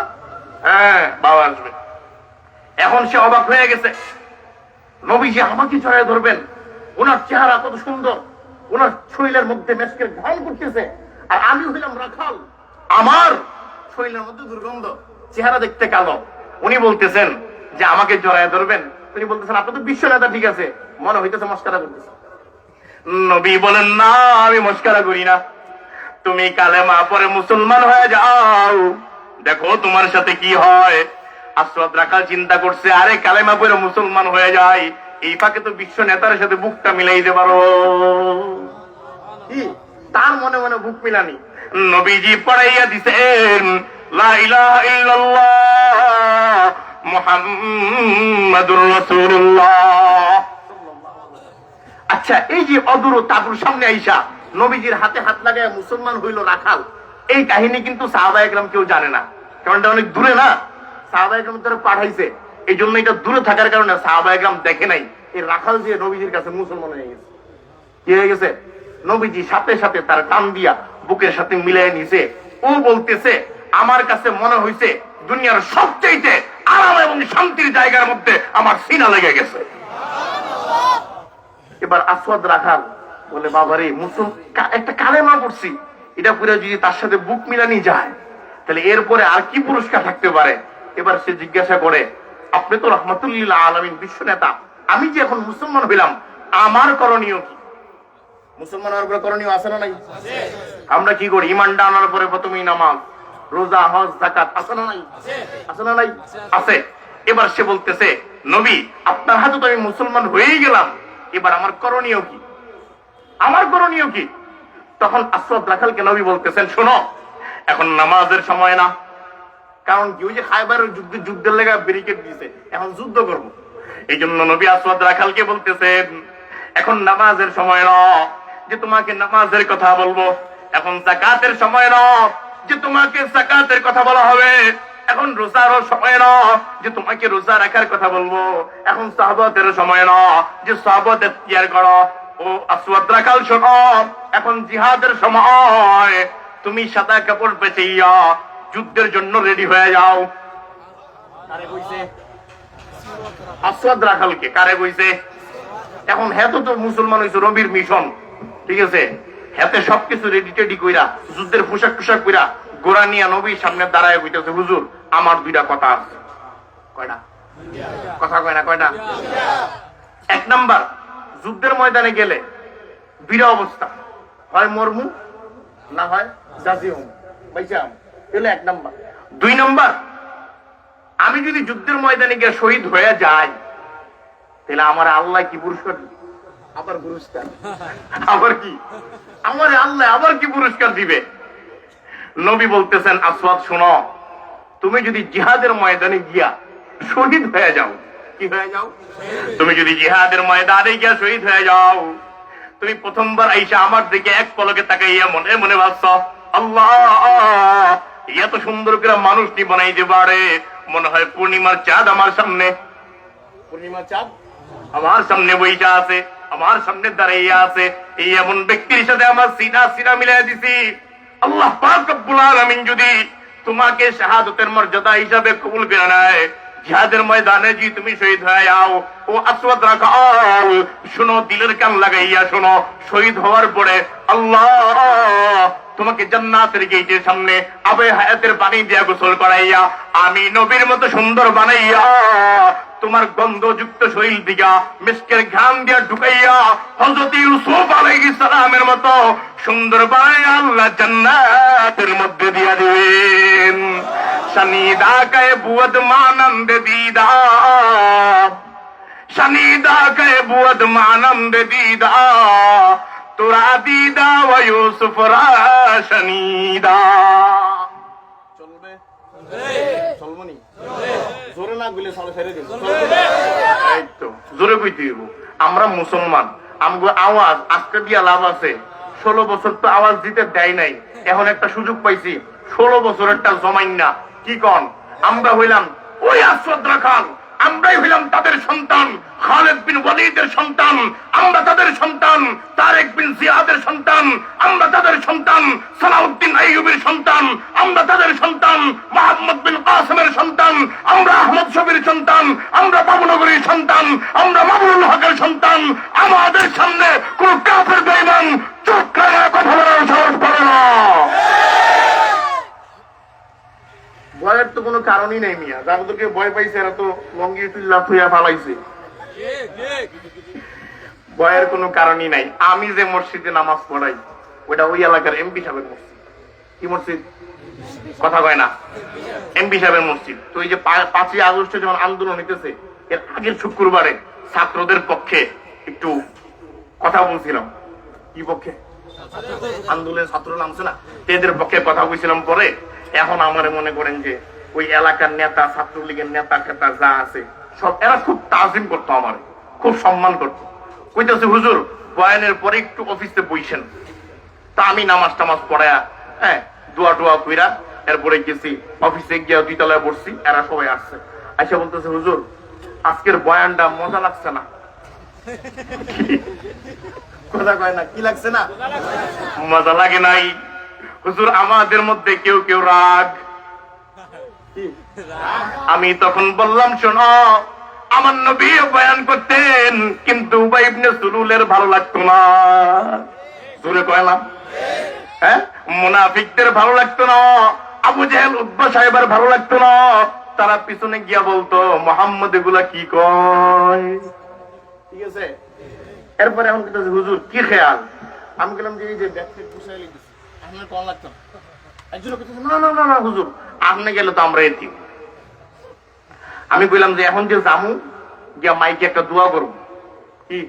হ্যাঁ ভাব আসবে। এখন সে অবাক হয়ে গেছে, নবীজি আমাকে জড়ায় ধরবেন, ওনার চেহারা কত সুন্দর, ওনার শরীরের মধ্যে মেশকের ঘ্রাণ করতেছে, আর আমি হইলাম রাখাল, আমার শরীরের মধ্যে দুর্গন্ধ, চেহারা দেখতে কালো। উনি বলতেছেন যে আমাকে জড়ায় ধরবেন, উনি বলতেছেন আপনি তো বিশ্ব নেতা, ঠিক আছে, মনে হইতেছে মস্কারা করতেছে। নবী বলেন না আমি মস্কারা করি না, তুমি কালেমা পরে মুসলমান হয়ে যাও, দেখো তোমার সাথে কি হয়। আসওয়াদ রাখাল চিন্তা করছে আরে কালেমা পরে মুসলমান হয়ে যায়, এই ফাঁকে তো বিশ্ব নেতার সাথে বুকটা মিলাই দিতে পারো। তার মনে মনে বুক মিলানি নবীজি পড়াইয়া দিছেন লা ইলাহা ইল্লাল্লাহ মুহাম্মাদুর রাসূলুল্লাহ। আচ্ছা, এই যে অদূর তাবুর সামনে আইসা নবীজির হাতে হাত লাগায় মুসলমান হইল রাখাল, এই কাহিনী কিন্তু সাহাবায়ে কেরাম কেউ জানে না, কারণ এটা অনেক দূরে না, সাহাবায়ে কেরাম তারা পাঠাইছে, এই জন্য এটা দূরে থাকার কারণে সাহাবায়ে কেরাম দেখে নাই এই রাখাল যে নবীজির কাছে মুসলমান হয়ে গেছে। কি হয়ে গেছে? নবীজি সাথে সাথে তার টান দিয়া বুকের সাথে মিলাই নিছে। ও বলতেছে আমার কাছে মনে হইছে দুনিয়ার সবচেয়ে আরাম এবং শান্তির জায়গার মধ্যে আমার সিনা লেগে গেছে। এবার আসওয়াদ রাখাল বলে বাবারে একটা কালেমা পড়ছি, এটা পুরো যদি তার সাথে বুক মিলানি যায় তাহলে এরপরে আর কি পুরস্কার থাকতে পারে। এবার সে জিজ্ঞাসা করে আপনি তো রহমাতুল্লিল আলামিন বিশ্ব নেতা, আমি যে এখন মুসলমান হইলাম আমার করণীয় কি? মুসলমান হওয়ার পরে করণীয় আছে না নাই? আমরা কি করি? ঈমানটা আনার পরে প্রথমেই নামাজ, রোজা, হজ, যাকাত আছে না নাই? আছে না নাই? আছে। এবার সে বলতেছে নবী আপনার হাতে তো আমি মুসলমান হয়েই গেলাম, এবার আমার করণীয় কি? আমার করণীয় কি? তখন আসওয়াদ রাখালকে নবী বলতেছেন শোনো, এখন নামাজের সময় না, কারণ কি ওই যে খায়বারের যুদ্ধের লেগে ব্যারিকেড দিয়েছে, এখন যুদ্ধ করব, এই জন্য নবী আসওয়াদ রাখালকে বলতেছেন এখন নামাজের সময় না যে তোমাকে নামাজের কথা বলবো, এখন যাকাতের সময় না যে তোমাকে যাকাতের কথা বলা হবে, এখন রোজারও সময় না যে তোমাকে রোজা রাখার কথা বলবো, এখন সাহাবাতের সময় না যে সাহাবাত ইখতিয়ার করো। ও আসওয়াদ রাখাল শোনো, এখন জিহাদের সময়, তুমি সাদা কাপড় পেঁচাইয়া যুদ্ধের জন্য রেডি হয়ে যাও। কারে কইছে? আসওয়াদ রাখালকে। কারে কইছে? এখন হ্যাঁ তো মুসলমান হয়েছে রবির মিশন, ঠিক আছে, হাতে সবকিছু রেডি টেডি কইরা যুদ্ধের পোশাক টুশাক কইরা গোড়া নিয়ে নবীর সামনে দাঁড়ায় কইতেছে, হুজুর আমার দুইটা কথা আছে। কয়টা কথা? কয় না কয়টা? এক নাম্বার, যুদ্ধের ময়দানে গেলে বিরা অবস্থা, হয় মরমু না হয় জাজি হম, বাইচাম, এলো এক নাম্বার। দুই নাম্বার, আমি যদি যুদ্ধের ময়দানে গিয়ে শহীদ হয়ে যাই তাহলে আমার আল্লাহ কি পুরস্কার দিবে? আবার পুরস্কার আবার কি? আমার আল্লাহ আবার কি পুরস্কার দিবে? নবী বলতেছেন, আসওয়াদ শোনো, তুমি যদি জিহাদের ময়দানে গিয়া শহীদ হয়ে যাও, কি হয়ে যাও? তুমি যদি জিহাদের ময়দানে গিয়া শহীদ হয়ে যাও, তুমি প্রথমবার আইসা আমার দিকে এক পলকে তাকাইয়া মনে মনে ভাবছ, আল্লাহ এত সুন্দর করে মানুষটি বানাইতে পারে, মনে হয় পূর্ণিমার চাঁদ আমার সামনে, পূর্ণিমার চাঁদ আমার সামনে বইটা আছে, আমার সামনে দাঁড়াইয়া আছে, এই এমন ব্যক্তির সাথে আমার সিনা সিনা মিলাই দিছি। আল্লাহ পাক রব্বুল আলামিন যদি তোমাকে শাহাদাতের মর্যাদা হিসাবে কবুল করে নেয়, জিহাদের ময়দানে যদি তুমি শহীদ হয়ে যাও, ও আসওয়াদ রাখাল শোনো, দিলের কান লাগাইয়া শোনো, শহীদ হওয়ার পরে আল্লাহ তোমাকে জান্নাতের গেটের সামনে আবে হায়াতের পানি দিয়া গোসল করাইয়া, আমি নবীর মতো সুন্দর বানাইয়া, তোমার গন্ধযুক্ত শরীর দিকা মিস্কের ঘাম দিয়া ঢুকাইয়া হযরত ইউসুফ আলাইহিস সালামের মতো সুন্দর বানাইয়া আল্লাহ জান্নাতের মধ্যে দিয়া দিবেন। শনিদা কে বুয়দ মানন্দ দিদা, শনিদা কে বুয়দ মানন্দ দিদা, তোরা দিদা ও ইউসুফ রা শনিদা। চলবে? চলবো নি? জোরে না গুলে সালে ছেড়ে দিন। এই তো জোরে কইতে হইব। আমরা মুসলমান, আমগো আওয়াজ আজকে দিয়া লাভ আছে। 16 বছর তো আওয়াজ দিতে দেয় নাই, এখন একটা সুযোগ পাইছি, 16 বছরেরটা জমাইন না। কি কন? আমরা হইলাম ওই আসওয়াদ রাখাল, আমরাই হইলাম তাদের সন্তান, খালিদ বিন ওয়ালিদের সন্তান, আমরা তাদের সন্তান, তারেক বিন জিয়াদের সন্তান, আমরা তাদের সন্তান, সালাউদ্দিন আইয়ুবের সন্তান, আমরা তাদের সন্তান, মুহাম্মদ বিন কাসিমের সন্তান, আমরা আহমদ শফির সন্তান, আমরা বাবুনগরীর সন্তান, আমরা মামুনুল হকের সন্তান। আমাদের সামনে কোন কাফের বেঈমান চোখ কানা কথা বলার সাহস পাবে না। ভয়ের তো কোনো কারণই নেই মিয়া, যাদেরকে ভয় পাইছে এরা তো লঙ্গি তুল্লা থুইয়া ফালাইছে, ভয়ের কোনো কারণই নাই। আমি যে মসজিদে নামাজ পড়াই ওইটা ওই এলাকার এমপি সাহেবের মসজিদ। কি মসজিদ? কথা কয় না, এমপি সাহেবের মসজিদ। তো এই যে 5ই আগস্টে যখন আন্দোলন হইতেছে, এর আগের শুক্রবারে ছাত্রদের পক্ষে একটু কথা বলছিলাম। কি পক্ষে? আন্দোলনের ছাত্র নামছে না, এদের পক্ষে কথা বলছিলাম। পরে এখন আমার মনে করেন যে ওই এলাকার নেতা, ছাত্রলীগের নেতা খেতা যা আছে সব এরা খুব তাজিম করতো, আমার খুব সম্মান করতো। কইতেছে, হুজুর বয়ানের পরে একটু অফিসে বইছেন। তা আমি নামাজ টামাজ পড়ায়া, হ্যাঁ, দোয়া টোয়া কইরা এরপরে গেছি অফিসে, গিয়ে 2 তলায় বসছি, এরা সবাই আসছে। আইসা বলতেছে, হুজুর আজকের বয়ানটা মজা লাগছে না। কথা কয় না, কি লাগছে না? মজা লাগে নাই হুজুর, আমাদের মধ্যে কেউ কেউ রাগ। আমি তখন বললাম, শোনো, আমার নবী বয়ান করতেন, কিন্তু উবাই ইবনে সুলুলের ভালো লাগতো না। জোরে কয়লাম? হ্যাঁ, মুনাফিকদের ভালো লাগতো না, আবু জেহেল উতবা সাহেবের ভালো লাগতো না। তারা পিছনে গিয়া বলতো, মুহাম্মদ এগুলা কি কয়। ঠিক আছে, এরপরে এখন কিন্তু হুজুর কি খেয়াল? আমি বললাম যে এই যে ব্যাকসাইড পুষাই লিখেছি, আপনার কোন লাগতো না। একজন কিছু না না না না হুজুর, আপনি গেলে তো আমরা এটি। আমি বললাম যে এখন যে জামু গিয়া মাইকে একটা দোয়া করবো। কি?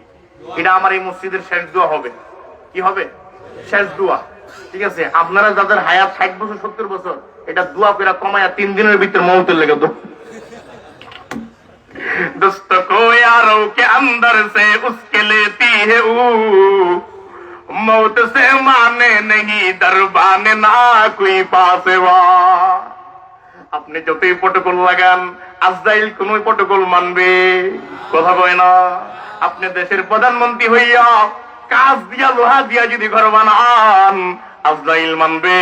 এটা আমার এই মসজিদের শেষ দোয়া হবে। কি হবে? শেষ দোয়া। ঠিক আছে, আপনারা যাদের হায়াত 60 বছর 70 বছর, এটা দোয়া করে কমায়া 3 দিনের ভিতরে মৌতের লেগে দো। दोस्त को यारों के अंदर से उसके लेती है मौत से माने नहीं दरबाने ना कोई पासेवा। আপনি যতই প্রটোকল লাগান, আজরাইল কোন প্রটোকল মানবে? কথা কয় না। আপনি দেশের প্রধানমন্ত্রী হইয়া কাজ দিয়া লোহা দিয়া যদি ঘর বানান, আজরাইল মানবে।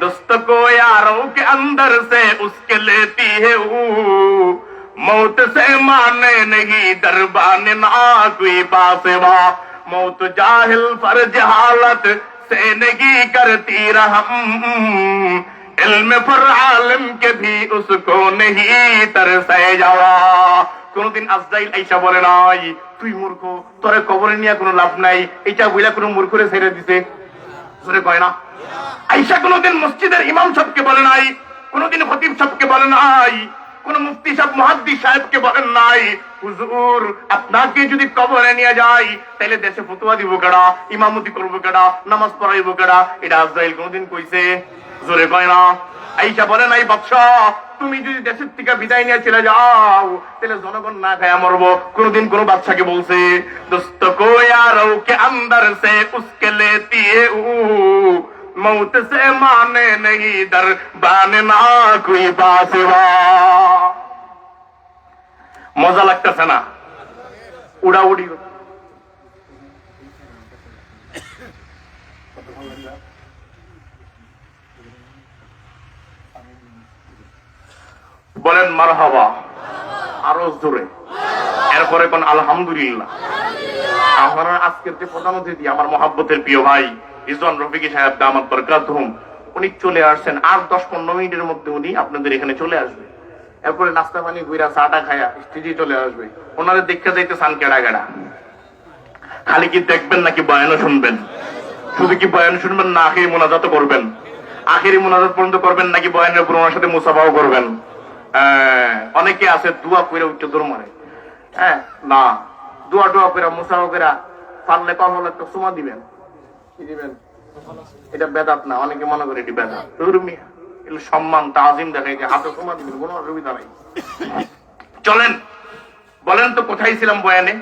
दोस्त को यारों के अंदर से उसके लेती है मौत से माने नहीं दरबान ना कोई बासिवा मौत जाहिल फर्ज हालत से नहीं करती रहम इल्म पर आलिम के भी उसको नहीं तरसे जावा কোনদিন আজরাইল আইসা বলে নাই তুই মূর্খ তোরে কবরে নিয়ে কোনো লাভ নাই এটা বইলা কোনো মূর্খরে ছেড়ে দিতে জোরে কয় না আইসা কোনদিন মসজিদের ইমাম সাহেবকে বলে নাই কোনদিন খতিব সাহেবকে বলে নাই কোন মুফতি সাহেব মুহাদ্দিস সাহেবকে বলেন নাই হুজুর আপনাকে যদি কবরে নিয়ে যাই তাহলে দেশে ফতোয়া দিব কেডা ইমামতি করব কেডা নামাজ পড়াইব কেডা এটা আজরাইল কোনদিন কইছে জোরে কয় না আইসা বলে নাই বাদশা তুমি যদি দেশের থেকে বিদায় নিয়ে চলে যাও তাহলে জনগণ না খায় মরবো কোনদিন কোন বাদশাকে বলছে দোস্ত কো ইয়ারো কে अंदर से उसके लेती है मौत से माने नहीं दर बाने ना कोई बासिवा মজা লাগতেছে না উড়াউড়ি বলেন মারহাবা আরো জোরে এরপরে কোন আলহামদুলিল্লাহ আমার আজকের যে প্রধান অতিথি আমার মহাব্বতের প্রিয় ভাই রিজওয়ান রফিকি সাহেব দামাত বরকাতুহুম উনি চলে আসছেন আর 10-15 মিনিটের মধ্যে উনি আপনাদের এখানে চলে আসবে এরপরে নাস্তা পানি ঘুরা চাটা খায়া স্টেজে চলে আসবে ওনারে দেখতে যাইতে চান কেডা কেডা খালি কি দেখবেন নাকি বয়ানও শুনবেন শুধু কি বয়ান শুনবেন না আখিরি মুনাজাত করবেন আখিরি মুনাজাত পর্যন্ত করবেন নাকি বয়ানের উপর ওনার সাথে মুসাফাও করবেন অনেকে আছে দোয়া কইরা উচ্চ দূর মারে হ্যাঁ না দোয়া টোয়া কইরা মুসাফা কইরা পারলে কমল একটা সুমা দিবেন কি দিবেন এটা বেদাত না অনেকে মনে করে এটি বেদাত ধর্মীয় এগুলো সম্মান তাজিম দেখাই যে হাতে সুমা দিবেন কোনো অসুবিধা নাই চলেন বলেন তো কোথায় ছিলাম বয়ানে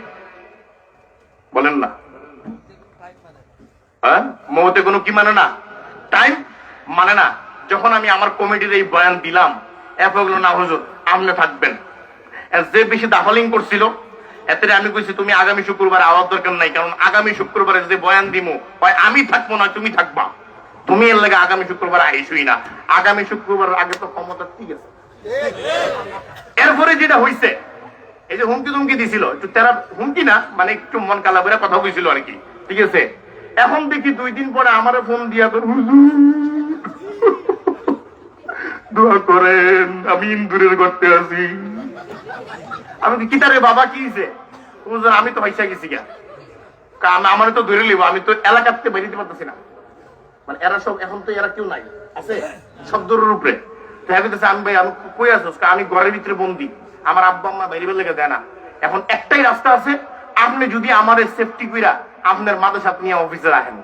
বলেন না হ্যাঁ মৌতে কোনো কি মানে না টাইম মানে না যখন আমি আমার কমিটির এই বয়ান দিলাম এফগুলো না হুজুর আমনে থাকবেন যে বেশি দাফালিং করছিল এতে আমি কইছি তুমি আগামী শুক্রবার আওয়াজ দরকার নাই কারণ আগামী শুক্রবারে যে বয়ান দিমু হয় আমি থাকবো না তুমি থাকবা তুমি এর লাগে আগামী শুক্রবার আইসুই না আগামী শুক্রবারের আগে তো ক্ষমতা ঠিক আছে এরপরে যেটা হইছে এই যে হুমকি তুমকি দিছিল একটু তারা হুমকি না মানে একটু মন কালা করে কথা কইছিল আর কি ঠিক আছে এখন দেখি 2 দিন পরে আমারে ফোন দিয়া তো দোয়া করেন আমি ইন্দুরের করতে আছি আমি কি তারে বাবা কি হইছে হুজুর আমি তো পয়সা গেছি গা কারণ আমারে তো ধরে লিব আমি তো এলাকাতে বেরিয়ে পারতেছি না মানে এরা সব এখন তো এরা কেউ নাই আছে শব্দের উপরে দেখা গেছে আমি ভাই আমি কই আছিস আমি ঘরের ভিতরে বন্দি আমার আব্বা আম্মা বাইরে লেগে দেয় না এখন একটাই রাস্তা আছে আপনি যদি আমাদের সেফটি কইরা আপনার মাদ্রাসা নিয়ে অফিসে রাখেন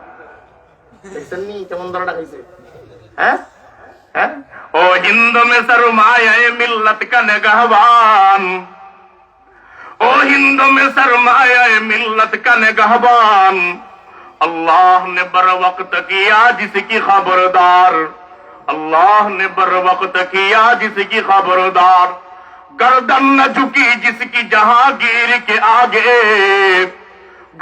দেখছেন নি কেমন ধরটা খাইছে হ্যাঁ হ্যাঁ ও হিন্দু মে সরমায়ে মিল্লাত কা নিগাহবান ओ हिंद में सरमाया मिल्लत का निगहबान अल्लाह ने बर वक्त किया जिसकी खबरदार अल्लाह ने बर वक्त किया जिसकी खबरदार गर्दन न झुकी जिसकी जहांगीर के आगे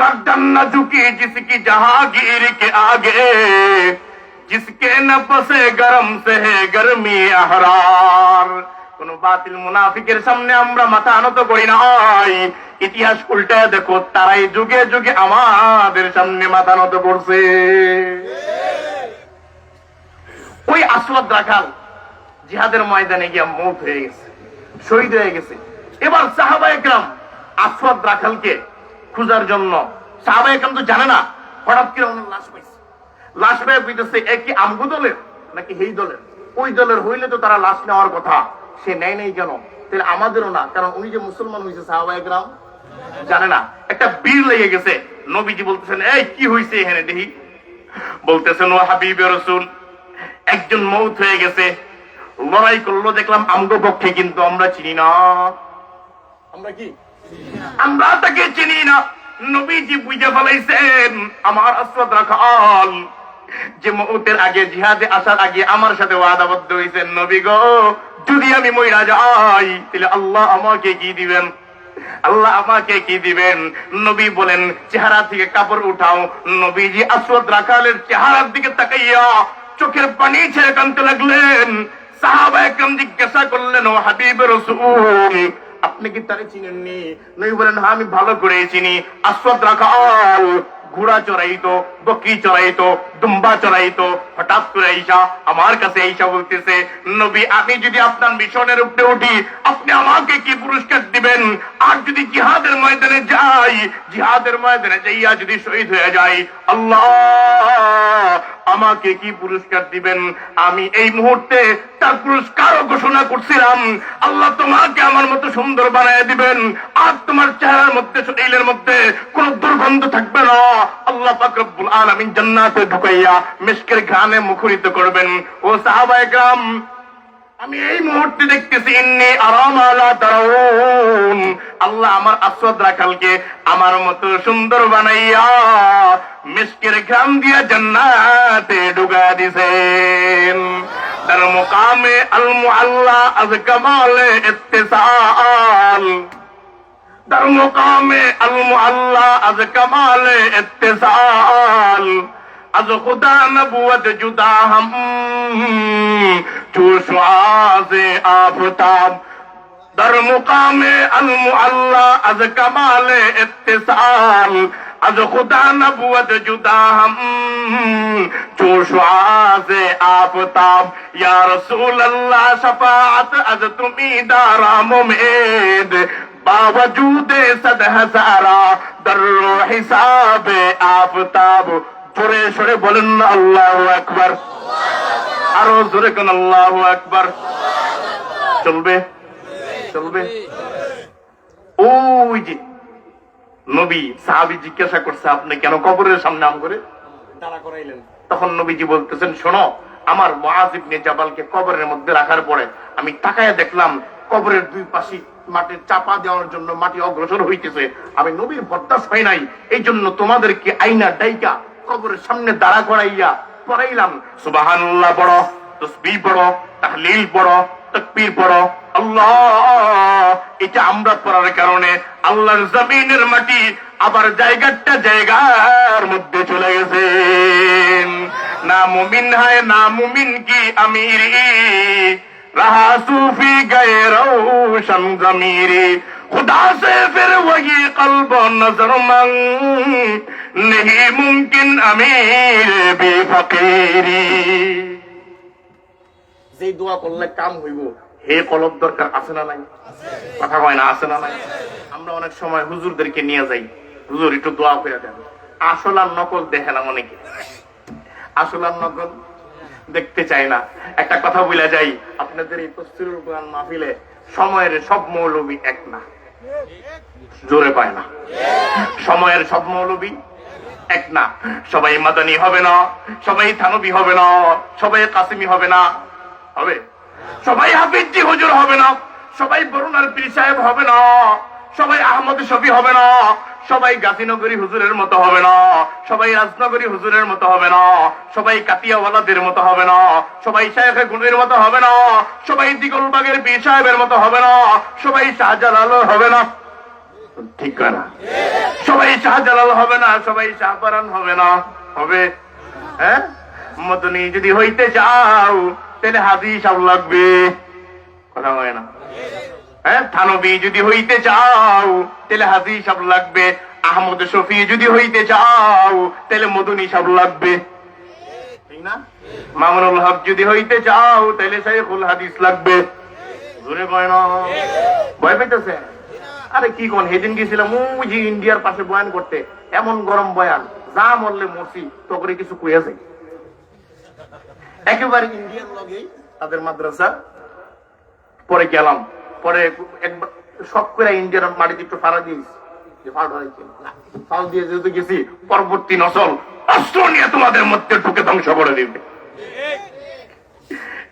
गर्दन न झुकी जिसकी जहांगीर के आगे जिसके नफसे गरम से है गर्मी अहरार কোন বাতিল মুনাফিকের সামনে আমরা মাথা আনত করি নাই ইতিহাস উল্টায় দেখো তারাই যুগে যুগে আমাদের সামনে মাথা নত করছে ওই আসওয়াদ রাখাল জিহাদের ময়দানে গিয়ে মওত হয়ে গেছে শহীদ হয়ে গেছে এবার সাহাবায়ে কেরাম আসওয়াদ রাখালকে খোঁজার জন্য সাহাবায়ে কেরাম তো জানে না হঠাৎ করে ওনার লাশ পাইছে লাশ পেয়ে কইতেছে কি আমগো দলের নাকি এই দলের ওই দলের হইলে তো তারা লাশ নেওয়ার কথা সে নেয় নাই কেন তাহলে আমাদেরও না কারণ উনি যে মুসলমান হয়েছে সাহাবায়ে কেরাম জানে না একটা বীর লেগে গেছে নবীজি বলতেছেন এই কি হয়েছে এখানে দেখি বলতেছেন ও হাবিবে রাসূল একজন মওত হয়ে গেছে লড়াই করলো দেখলাম আমগো পক্ষে কিন্তু আমরা চিনি না আমরা কি আমরা তাকে চিনি না নবীজি বুঝে ফেলাইছেন আমার আসওয়াদ রাখাল যে মওতের আগে জিহাদে আসার আগে আমার সাথে ওয়াদাবদ্ধ হয়েছেন নবী গো যদি আমি মইরা যাই তাহলে আল্লাহ আমাকে কি দিবেন আল্লাহ আমাকে কি দিবেন নবী বলেন চেহারা থেকে কাপড় উঠাও নবীজি আসওয়াদ রাখালের চেহারার দিকে তাকাইয়া চোখের পানি ছেড়ে কাঁদতে লাগলেন সাহাবায়ে কেরাম জিজ্ঞাসা করলেন ও হাবিব রাসূল আপনি কি তারে চিনেননি? নবী বলেন, হ্যাঁ আমি ভালো করে চিনি। আসওয়াদ রাখাল ঘোড়া চড়াইতো, বকরি চড়াইতো, দুম্বা চড়াইতো। হঠাৎ করে আইসা আমার কাছে আইসা বলতেছে, নবী আমি যদি আপনার মিশনের উপরে উঠি আপনি আমাকে কি পুরস্কার দিবেন? আর যদি জিহাদের ময়দানে যাই, জিহাদের ময়দানে যাইয়া যদি শহীদ হয়ে যাই, আল্লাহ আমাকে কি পুরস্কার দিবেন? আমি এই মুহূর্তে তার পুরস্কারও ঘোষণা করছিলাম, আল্লাহ তোমাকে আমার মতো সুন্দর বানায় দিবেন, আর তোমার চেহারার মধ্যে, শরীরের মধ্যে কোন দুর্গন্ধ থাকবে না। আল্লাহ পাক রব্বুল আলামিন জান্নাতে ঢুকাইয়া মিশকের ঘ্রাণে মুখরিত করবেন। ও সাহাবায়ে কেরাম, আমি এই মুহূর্তে দেখতেছি ইন্নী আরাম আলা তারাউন, আল্লাহ আমার আসওয়াদ রাখালকে আমার মতো সুন্দর বানাইয়া মিশকের ঘ্রাণ দিয়া জান্নাতে ঢুকা দিবেন। তার মুকামে আল মুআল্লা আজ কামালে ইত্তিসাল, در مقام المعلا از کمال اتصال، از خدا نبوت جدا ہم جو شعاع آفتاب، در مقام المعلا از کمال اتصال، از خدا نبوت جدا ہم جو شعاع آفتاب، یا رسول اللہ شفاعت از تمہیں دارام امید، باوجود صد ہزارہ در حساب آفتاب۔ জোরে সরে বলেন না আল্লাহু আকবার, আরো জোরে কোন আল্লাহু আকবার। চলবে চলবে। ওই যে নবী সাহাবী জিজ্ঞাসা করছে, আপনি কেন কবরের সামনে আম করে দাঁড়া করাইলেন? তখন নবীজি বলতেছেন, শোনো, আমার মুআয ইবনে জাবালকে কবরের মধ্যে রাখার পরে আমি তাকায়া দেখলাম কবরের দুই পাশে মাটির চাপা দেওয়ার জন্য মাটি অগ্রসর হইতেছে। আমি নবীর বরদাস হয় নাই, এই জন্য তোমাদেরকে আইনা ডাইকা কবরের সামনে দাঁড়া করাইয়া পড়াইলাম। সুবহানাল্লাহ পড়ো, তাসবিহ পড়ো, তাহলিল পড়ো, তাকবীর পড়ো। আল্লাহ, এটা আমরা পড়ার কারণে আল্লাহর জমিনের মাটি আবার জায়গাটা জায়গার মধ্যে চলে গেছে। না মুমিন হয় না মুমিন কি আমিরি, रहा सूफी गए रोशन ज़मीरी, खुदा से फिर वही कल्ब नजर मंग, नहीं मुमकिन अमीर बेफकीरी। যে দোয়া করলে কাম হইব, হে কলব দরকার আছে না নাই? কথা কয় না, আছে না নাই? আমরা অনেক সময় হুজুরদেরকে নিয়ে যাই, হুজুর একটু দোয়া করে দেন। আসল আর নকল দেখে না অনেকে, আসল আর নকল দেখতে চাই না। একটা কথা বলে যাই, আপনাদের এই তফসিরুল কোরআন মাহফিলে সময়ের সব মৌলবী এক না, জোরে পায় না। সময়ের সব মৌলবী এক না। সবাই মাদানী হবে না, সবাই থানবী হবে না, সবাই কাসিমি হবে না, হবে সবাই হাফিজি হুজুর হবে না, সবাই বরুণার পীর সাহেব হবে না, সবাই আহমদ শফি হবে না, সবাই গাজীনগরী হুজুরের মতো হবে না, সবাই রাজনগরী হুজুরের মতো হবে না, সবাই কাতিয়াওয়ালাদের মতো হবে না, সবাই শায়েখে গুণের মতো হবে না, সবাই দিগলবাগের পীর সাহেবের মতো হবে না, সবাই শাহজালাল হবে না, ঠিক না? সবাই শাহজালাল হবে না, সবাই শাহপারান হবে না, হবে? হ্যাঁ, মদনী যদি হইতে চাও তাহলে হাজি সাহেব লাগবে, কথা হয় না? হ্যাঁ, থানবী যদি হইতে চাও তাহলে হাজি সাহেব লাগবে, আহমদ শফি যদি হইতে চাও তাহলে মদনী সাহেব লাগবে, ঠিক না? মামুনুল হক যদি হইতে চাও তাহলে শাইখুল হাদিস লাগবে, জোরে কয় না? ভয় পেতেছে? আরে কি কোন, সেদিন গেছিলাম ওই যে ইন্ডিয়ার পাশে বয়ান করতে, এমন গরম বয়ান, যা মরলে মরছি তো করে কিছু কইয়া যায়। একেবারে ইন্ডিয়ান লগেই তাদের মাদ্রাসা। পরে গেলাম, পরে একবার শখ করে ইন্ডিয়ার মাটিতে একটু ফাড়া দিয়েছি, ফাল দিয়ে যেহেতু গেছি, পরবর্তী নসল অস্ত্র নিয়ে তোমাদের মধ্যে ঢুকে ধ্বংস করে দিবে,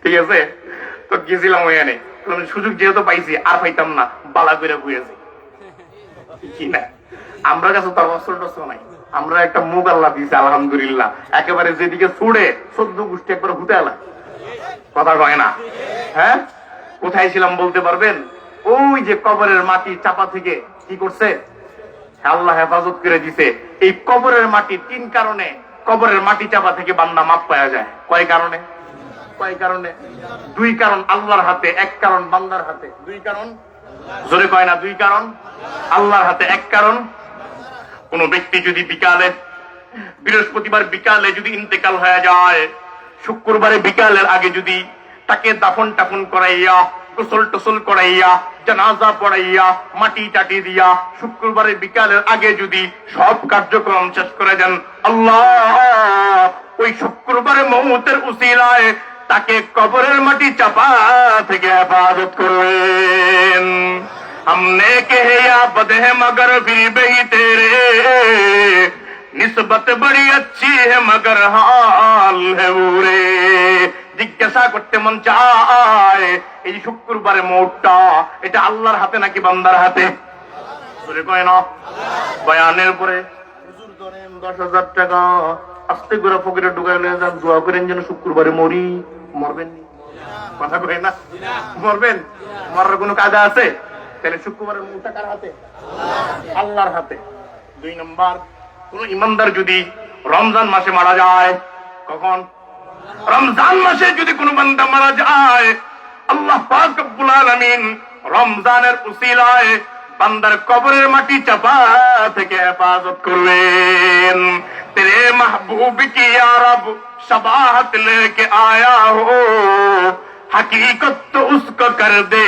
ঠিক আছে? তো গেছিলাম ওখানে, সুযোগ যেহেতু পাইছি আর পাইতাম না, বালা করে বুঝেছি কি না। আমরা কাছে তার অস্ত্র টস্ত্র নাই, আমরা একটা মুখ আল্লাহ দিয়েছি আলহামদুলিল্লাহ, একেবারে যেদিকে ছুড়ে 14 গোষ্ঠী একবার হুতে আলা, কথা কয় না? হ্যাঁ, কোথায় ছিলাম বলতে পারবেন? ওই যে কবরের মাটি চাপা থেকে কি করছে, আল্লাহ হেফাজত করে দিছে। এই কবরের মাটি 3 কারণে, কবরের মাটি চাপা থেকে বান্দা মাপ পাওয়া যায়। কয় কারণে? কয় কারণে? 2 কারণ আল্লাহর হাতে, 1 কারণ বান্দার হাতে। 2 কারণ জোরে কয় না দুই কারণ, আল্লাহর হাতে এক কারণ। কোন ব্যক্তি যদি বিকালে, বৃহস্পতিবার বিকালে যদি ইন্তেকাল হয়ে যায়, শুক্রবারে বিকালের আগে যদি তাকে দাফন টাফন করাইয়া, গোসল টোসল করাইয়া, জানাজা পড়াইয়া, মাটি টাটি দিয়া শুক্রবারে বিকালের আগে যদি সব কার্যক্রম শেষ করে দেন, আল্লাহ ওই শুক্রবারে মৌতের উসিলায় তাকে কবরের মাটি চাপা থেকে হেফাজত করবেন। हमने कहे या बद है मगर फिर भी तेरे निस्बत बड़ी अच्छी है मगर हाल है बुरे। জিজ্ঞাসা করতে মন চায় এই শুক্রবারে মৌতটা এটা আল্লাহর হাতে নাকি বান্দার হাতে? বলে কয় না। বয়ানের পরে হুজুর ধরেন 10,000 টাকা আস্তে করে পকেটে ঢুকাই নিয়ে যান, দোয়া করেন যেন শুক্রবারে মরি। মরবেন কথা কয় না? মরবেন? মরার কোনো কায়দা আছে? তাহলে শুক্রবারের মৌতটা কার হাতে? আল্লাহর হাতে। 2 নম্বর, কোন ইমানদার যদি রমজান মাসে মারা যায়, কখন? রমজান মাসে যদি কোন বান্দা মারা যায়, আল্লাহ পাক রব্বুল আলামিন রমজানের উসিলায় বান্দার কবরের মাটি চাপা থেকে হেফাজত করবেন। তেরে মাহবুব কি ইয়া রব শবাহত লেকে আয়া হো, हकीकत तो उसको कर दे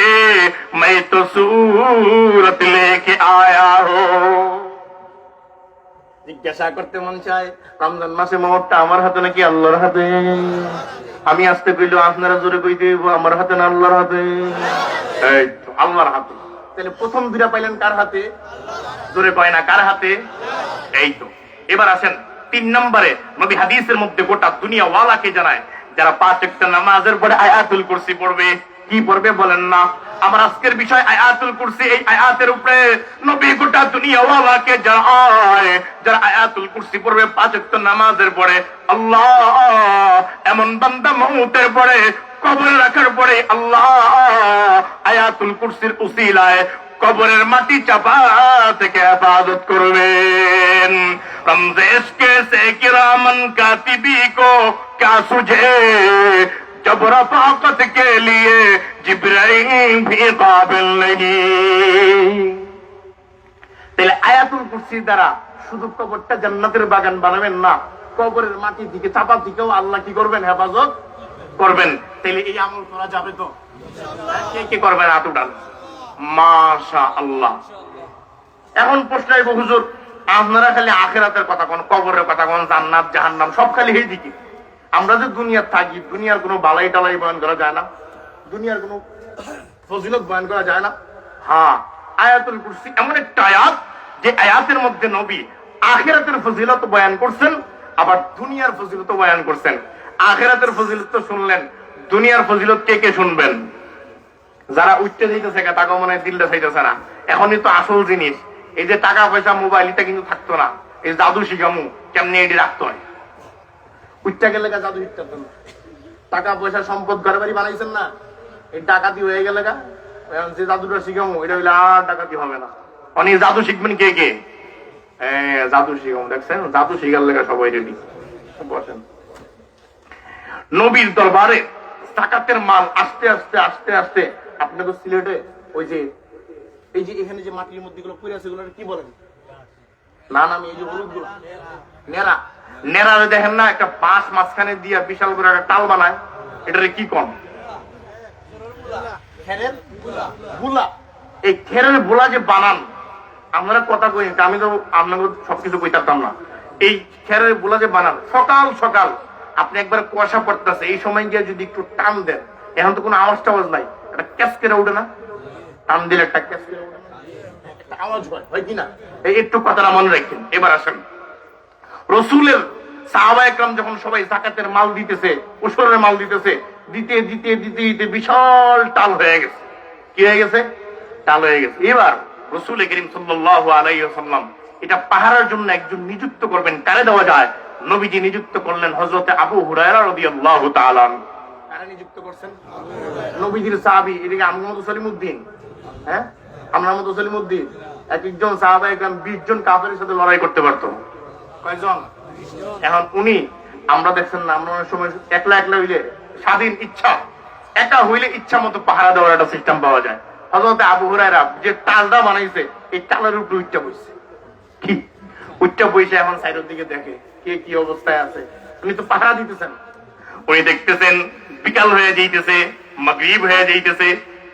मैं तो सूरत लेके आया हो। জিজ্ঞাসা করতে মন চায় রমজান মাসে মওতটা আমার হাতে নাকি আল্লাহর হাতে? আমি আসতে কইলো আপনারা জোরে কই দেব আমার হাতে না আল্লাহর হাতে? এই তো আল্লাহর হাতে। তাহলে প্রথম দুইটা পাইলেন কার হাতে? জোরে কয় না কার হাতে? এই তো। এবার আসেন 3 নম্বরে, নবী হাদিসের মধ্যে গোটা দুনিয়া ওয়ালাকে জানায় যারা 5 ওয়াক্ত নামাজের পরে আয়াতুল কুরসি পড়বে। কি পড়বে বলেন না? আমার আজকের বিষয় আয়াতুল কুরসি। এই আয়াতের উপরে নবী গোটা দুনিয়া ওয়ালাকে জানায় যারা আয়াতুল কুরসি পড়বে 5 ওয়াক্ত নামাজের পরে, আল্লাহ এমন বান্দা মওতের পরে কবরে রাখার পরে আল্লাহ আয়াতুল কুরসির উসিলায় কবরের মাটি চাপা থেকে হেফাজত করবেন। রমজে ইশকে সে কিরামান কাতিবি কো क्या सुझे जब रफाकत के लिए जिब्राइल भी काबिल नहीं। তাহলে আয়াতুল কুরসির দ্বারা শুধু কবরটা জান্নাতের বাগান বানাবেন না, কবরের মাটি থেকে চাপা থেকেও আল্লাহ কি করবেন? হেফাজত করবেন। তাহলে এই আমল করা যাবে তো? কে কে করবেন? হাত উঠান। মাশাআল্লাহ। এখন প্রশ্ন আসবে, হুজুর আপনারা খালি আখিরাতের কথা কোন, কবরের কথা কোন, জান্নাত জাহান্নাম সব খালি এই দিকে। আমরা যে দুনিয়ার থাকি, দুনিয়ার কোনো বালাই টালাই বয়ান করা যায় না, দুনিয়ার কোনো ফজিলত বয়ান করা যায় না। হ্যাঁ, আয়াতুল কুরসি এমন একটা আয়াত যে আয়াতের মধ্যে নবী আখিরাতের ফজিলত বয়ান করছেন, আবার দুনিয়ার ফজিলত বয়ান করছেন। আখিরাতের ফজিলত তো শুনলেন, দুনিয়ার ফজিলত কে কে শুনবেন? যারা উঠতে যাইতেছে টাকা মনে দিলটা চাইতেছে না। এখনই তো আসল জিনিস এই যে টাকা পয়সা মোবাইল, এটা কিন্তু থাকতো না। এই জাদু শিখামু কেমনি এটি রাখতে হয়, উঠতে গেলে জাদু শিখতে হতো না। টাকা পয়সা সম্পদ ঘরে বাড়ি বানাইছেন না, এই ডাকাতি হয়ে গেলে যে জাদুটা শিখামু এটা হইলে আর ডাকাতি হবে না। অনেক জাদু শিখবেন কে কে? জাদু শিখামু, দেখছেন জাদু শিখার লেখা সবাই রেডি। বসেন। নবীর দরবারে জাকাতের মাল আস্তে আস্তে আস্তে আস্তে, আপনাদের সিলেটে ওই যে এই যে এখানে যে মাটির মধ্যে গুলো পড়ে আছে, কি বলেন? না না, আমি এই যে হলুদ গুলো নেড়া, নেড়ারে দেখেন না একটা বাঁশ মাঝখানে দিয়া বিশাল করে একটা টাল বানায়, এটারে কি কন? খেরের বুলা। এই খেরের বুলা যে বানান, আমরা কথা কই, আমি তো আপনাকে সবকিছু কইতাম না। এই খেরের বুলা যে বানান, সকাল সকাল আপনি একবার কুয়াশা পড়তেছে, এই সময় গিয়ে যদি একটু টান দেন, এখন তো কোনো আওয়াজ টাওয়াজ নাই, একটা ক্যাস কেটে উঠে না? টান দিলে একটা ক্যাস কেটে উঠে না, একটা আওয়াজ হয় কিনা? এই একটু কথাটা মনে রাখেন। এবার আসেন, রসুলের সাহাবা একরাম যখন সবাই যাকাতের মাল দিতেছে, উসরের মাল দিতেছে, দিতে দিতে দিতে দিতে বিশাল টাল হয়ে গেছে। কি হয়ে গেছে? টাল হয়ে গেছে। এবার রাসূল করিম সাল্লাল্লাহু আলাইহি ওয়াসাল্লাম এটা পাহারার জন্য একজন নিযুক্ত করবেন। কারে দেওয়া যায়? নবীজি নিযুক্ত করলেন হযরতে আবু হুরায়রা রাদিয়াল্লাহু তাআলা। কারে নিযুক্ত করছেন? নবীজির সাহাবী। এদিকে আহমদ সলিমউদ্দিন, হ্যাঁ আহমদ সলিমউদ্দিন একজন সাহাবা একদম 20 জন কাফেরের সাথে লড়াই করতে পারতো। কয়জন? এখন উনি, আমরা দেখছেন না, আমরা অনেক সময় একলা একলা হইলে স্বাধীন ইচ্ছা, একা হইলে ইচ্ছা মতো পাহারা দেওয়ার একটা সিস্টেম পাওয়া যায়। হযরত আবু হুরায়রা যে টালটা বানাইছে এই টালের উপরে উঠতে বসছে। কি উঠতে বসে এখন সাইডের দিকে দেখে কে কি অবস্থায় আছে। উনি তো পাহারা দিতেছেন, উনি দেখতেছেন বিকাল হয়ে যাইতেছে, মাগরিব হয়ে যাইতেছে,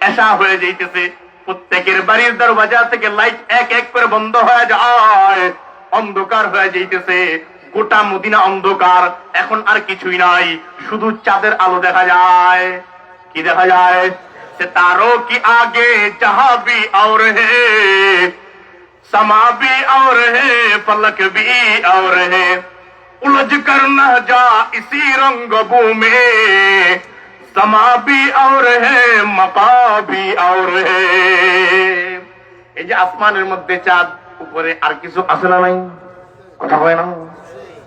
এশা হয়ে যাইতেছে, প্রত্যেকের বাড়ির দরজা থেকে লাইট এক এক করে বন্ধ হয়ে যায়, অন্ধকার হয়ে যাইতেছে, গোটা মদিনা অন্ধকার, এখন আর কিছুই নাই, শুধু চাঁদের আলো দেখা যায়। কি দেখা যায়? सितारों की आगे जहां भी और है, समा भी और है, फलक भी और है, उलझ कर न जा इसी रंगबू में, समा भी और है, मका भी और है। এই যে আসমানের মধ্যে চাঁদ, উপরে আর কিছু আছে না নাই? কথা হয় না?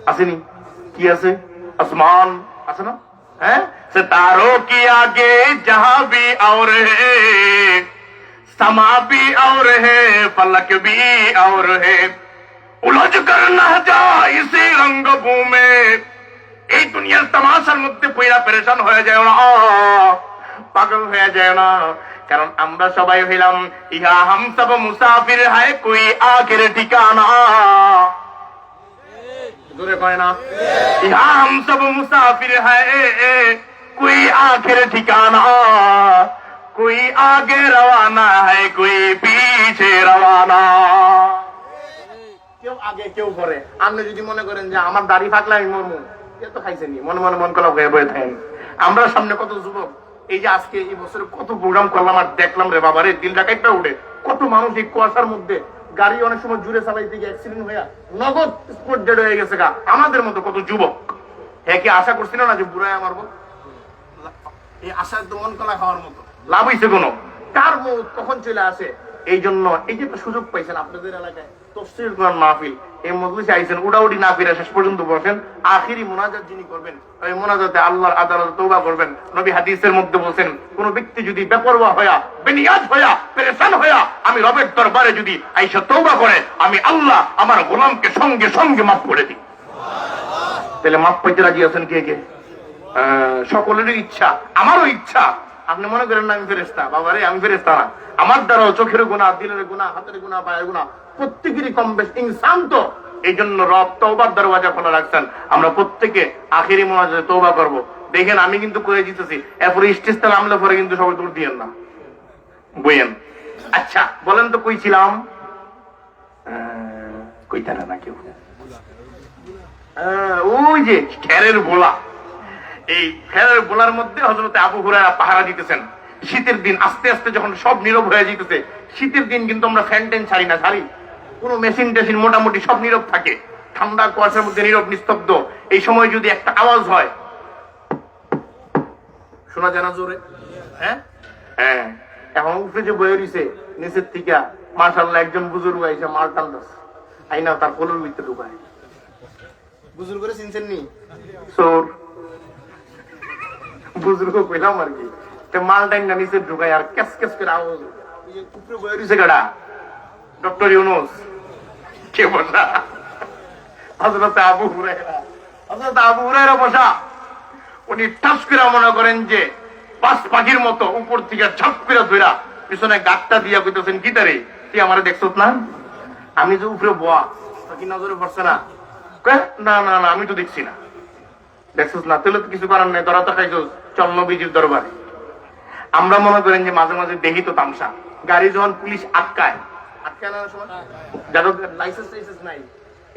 আসেনি? কি আছে? আসমান আছে না? हैं? सितारों की आगे जहां भी और है, समा भी और है, फलक भी और है, उलझ कर न जा इसी रंगभू में। এই দুনিয়ার তামাশার মধ্যে পয়রা পেরেশান হয়ে যায় না, পাগল হয়ে যায় না, কারণ আমরা সবাই হইলাম ইহা হাম সব মুসাফির হ্যায় কোই আখের ঠিকানা। জোরে কয় না? ইহা হাম সব মুসাফির হ্যায় कोई आखिर ठिकाना, कोई आगे रवाना है, कोई पीछे रवाना। কেউ আগে কেউ পরে। আপনি যদি মনে করেন যে আমার দাড়ি ফাকলে আমি মরমু, এ তো খাইছেনি, মনে মনে মন কলা হয়ে বয়ে থাকেন। আমরা সামনে কত যুবক, এই যে আজকে এই বছরে কত প্রোগ্রাম করলাম আর দেখলাম রে বাবা রে, দিল ডাকাইটা উঠে, কত মানুষ এই কুয়াশার মধ্যে গাড়ি অনেক সময় জুড়ে চালাইতে গিয়ে অ্যাক্সিডেন্ট হয়ে নগদ স্পট ডেড হয়ে গেছে গা। আমাদের মতো কত যুবক, হ্যাঁ কি আশা করছিল না যে বুড়ায় আমার এই আশা তো মন কলা খাওয়ার মতো, লাভ হয়েছে কোনো? কার মত কখন চলে আসে। এই জন্য এই যে সুযোগ পাইছেন আপনাদের এলাকায় তাফসীর কোরআন মাহফিল, এই মজলিসে আইছেন, উড়াউড়ি না ফিরে শেষ পর্যন্ত বসেন, আখিরি মুনাজাত যিনি করবেন ওই মুনাজাতে আল্লাহর আদালতে তওবা করবেন। নবী হাদিসের মধ্যে বলেন, কোন ব্যক্তি যদি বেপরোয়া হয়া, বেনিয়াজ হয়া, পেরেশান হয়া আমি রবের দরবারে যদি আইসা তওবা করে, আমি আল্লাহ আমার গোলামকে সঙ্গে সঙ্গে মাফ করে দিই। তাহলে মাফ পাইতে রাজি আছেন কে কে? সকলেরই ইচ্ছা, আমারও ইচ্ছা। আপনি মনে করেন না আমি ফেরেশতা, বাবা রে আমি ফেরেশতা না, আমার দ্বারাও চোখের গুনাহ, দিলের গুনাহ, হাতের গুনাহ, পায়ের গুনাহ, প্রত্যেকেরই কম বেশ ইনসান তো। এই জন্য রব তওবার দরওয়াজা খোলা রাখছেন। আমরা প্রত্যেকে আখিরি মুনাজাতে তওবা করব। দেখেন আমি কিন্তু করে দিতেছি, এরপরে ইস্তিস্তা নামলে পরে কিন্তু সবাই দূর দিয়েন না, বইয়েন। আচ্ছা বলেন তো কই ছিলাম? কইতারা না কেউ? ওই যে খেরের বোলা, এই খেরের বোলার মধ্যে হযরত আবু হুরায়রা পাহারা দিতেছেন। শীতের দিন আস্তে আস্তে যখন সব নীরব হয়ে যেতেছে, শীতের দিন কিন্তু আমরা ফ্যান ট্যান ছাড়ি না, ছাড়ি কোন মেশিন টেশিন মোটামুটি সব নীরব থাকে, ঠান্ডা কুয়াশার মধ্যে নীরব নিস্তব্ধ। এই সময় যদি একটা আওয়াজ হয়, শোনা যায় না জোরে? হ্যাঁ হ্যাঁ, এখন উপরে যে বয়ে রইছে নিচের থেকে মাশাআল্লাহ একজন বুজুর্গ আইসা মাল টানতেছে, আইনা তার কোলের ভিতরে ঢুকায়। বুজুর্গ করে চিনছেন নি? চোর বুজুর্গ কইলাম আর কি, মাল টাইনা নিচে ঢুকায় আর ক্যাস ক্যাস করে আওয়াজ। উপরে বয়ে রইছে গাড়া ডক্টর ইউনুস, কে বসা? হযরত আবু হুরায়রা। হযরত আবু হুরায়রা বসা, উনি টাচ করে মনে করেন যে বাস পাখির মতো উপর থেকে ঝপ করে ধরা পিছনে গাঁটটা দিয়া কইতেছেন, কি তারে তুই আমারে দেখছস না? আমি যে উপরে বয়া কি নজরে পড়ছে না? না না না আমি তো দেখছি না। দেখছস না? তাহলে তো কিছু করার নেই, ধরা তো খাইছস, চল নবীজির দরবারে। আমরা মনে করেন যে মাঝে মাঝে দেখি তো তামসা, গাড়ি যখন পুলিশ আটকায়, আটকায় না সময় যাদের লাইসেন্স টাইসেন্স নাই,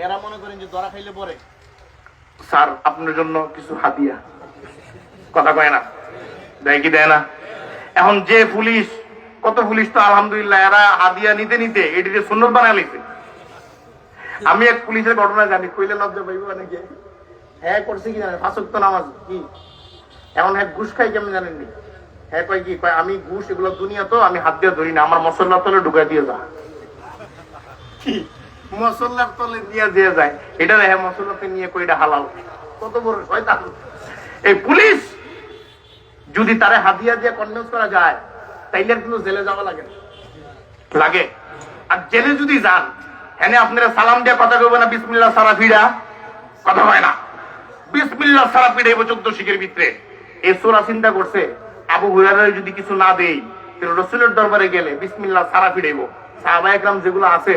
এরা মনে করেন যে ধরা খাইলে পরে স্যার আপনার জন্য কিছু হাদিয়া, কথা কয় না, দেয় কি দেয় না? এখন যে পুলিশ, কত পুলিশ তো আলহামদুলিল্লাহ এরা হাদিয়া নিতে নিতে এটিকে সুন্নত বানায় লিখছে। আমি এক পুলিশের ঘটনা জানি, কইলে লজ্জা পাইব নাকি? হ্যাঁ করছে কি জানেন? 5 ওয়াক্ত নামাজ কি, এখন হ্যাঁ ঘুষ খাই কেমন জানেননি? হ্যাঁ কয় কি, কয় আমি ঘুষ এগুলো দুনিয়া তো আমি হাত দিয়ে ধরি না, আমার মসল্লার তলে ঢুকাই দিয়ে যা। কি মসল্লার তলে দিয়ে দিয়ে যায়, এটা হ্যাঁ মসল্লাতে নিয়ে কইটা হালাল। কত বড় শয়তান এই পুলিশ! যদি তারে হাদিয়া দিয়ে কনভিন্স করা যায় তাইলে কিন্তু জেলে যাওয়া লাগে না, লাগে। আর জেলে যদি যান, হ্যাঁ আপনারা সালাম দিয়ে কথা কইব না, বিসমিল্লাহ সারা ফিরা, কথা হয় না। বিসমিল্লাহ সারা ফিরে 14 শিখের ভিতরে এই সোরা চিন্তা করছে, আবু হুরায়রা যদি কিছু না দেই রসুলের দরবারে গেলে বিসমিল্লাহ সারা ফিরাইবো, সাহাবা একরাম যেগুলো আছে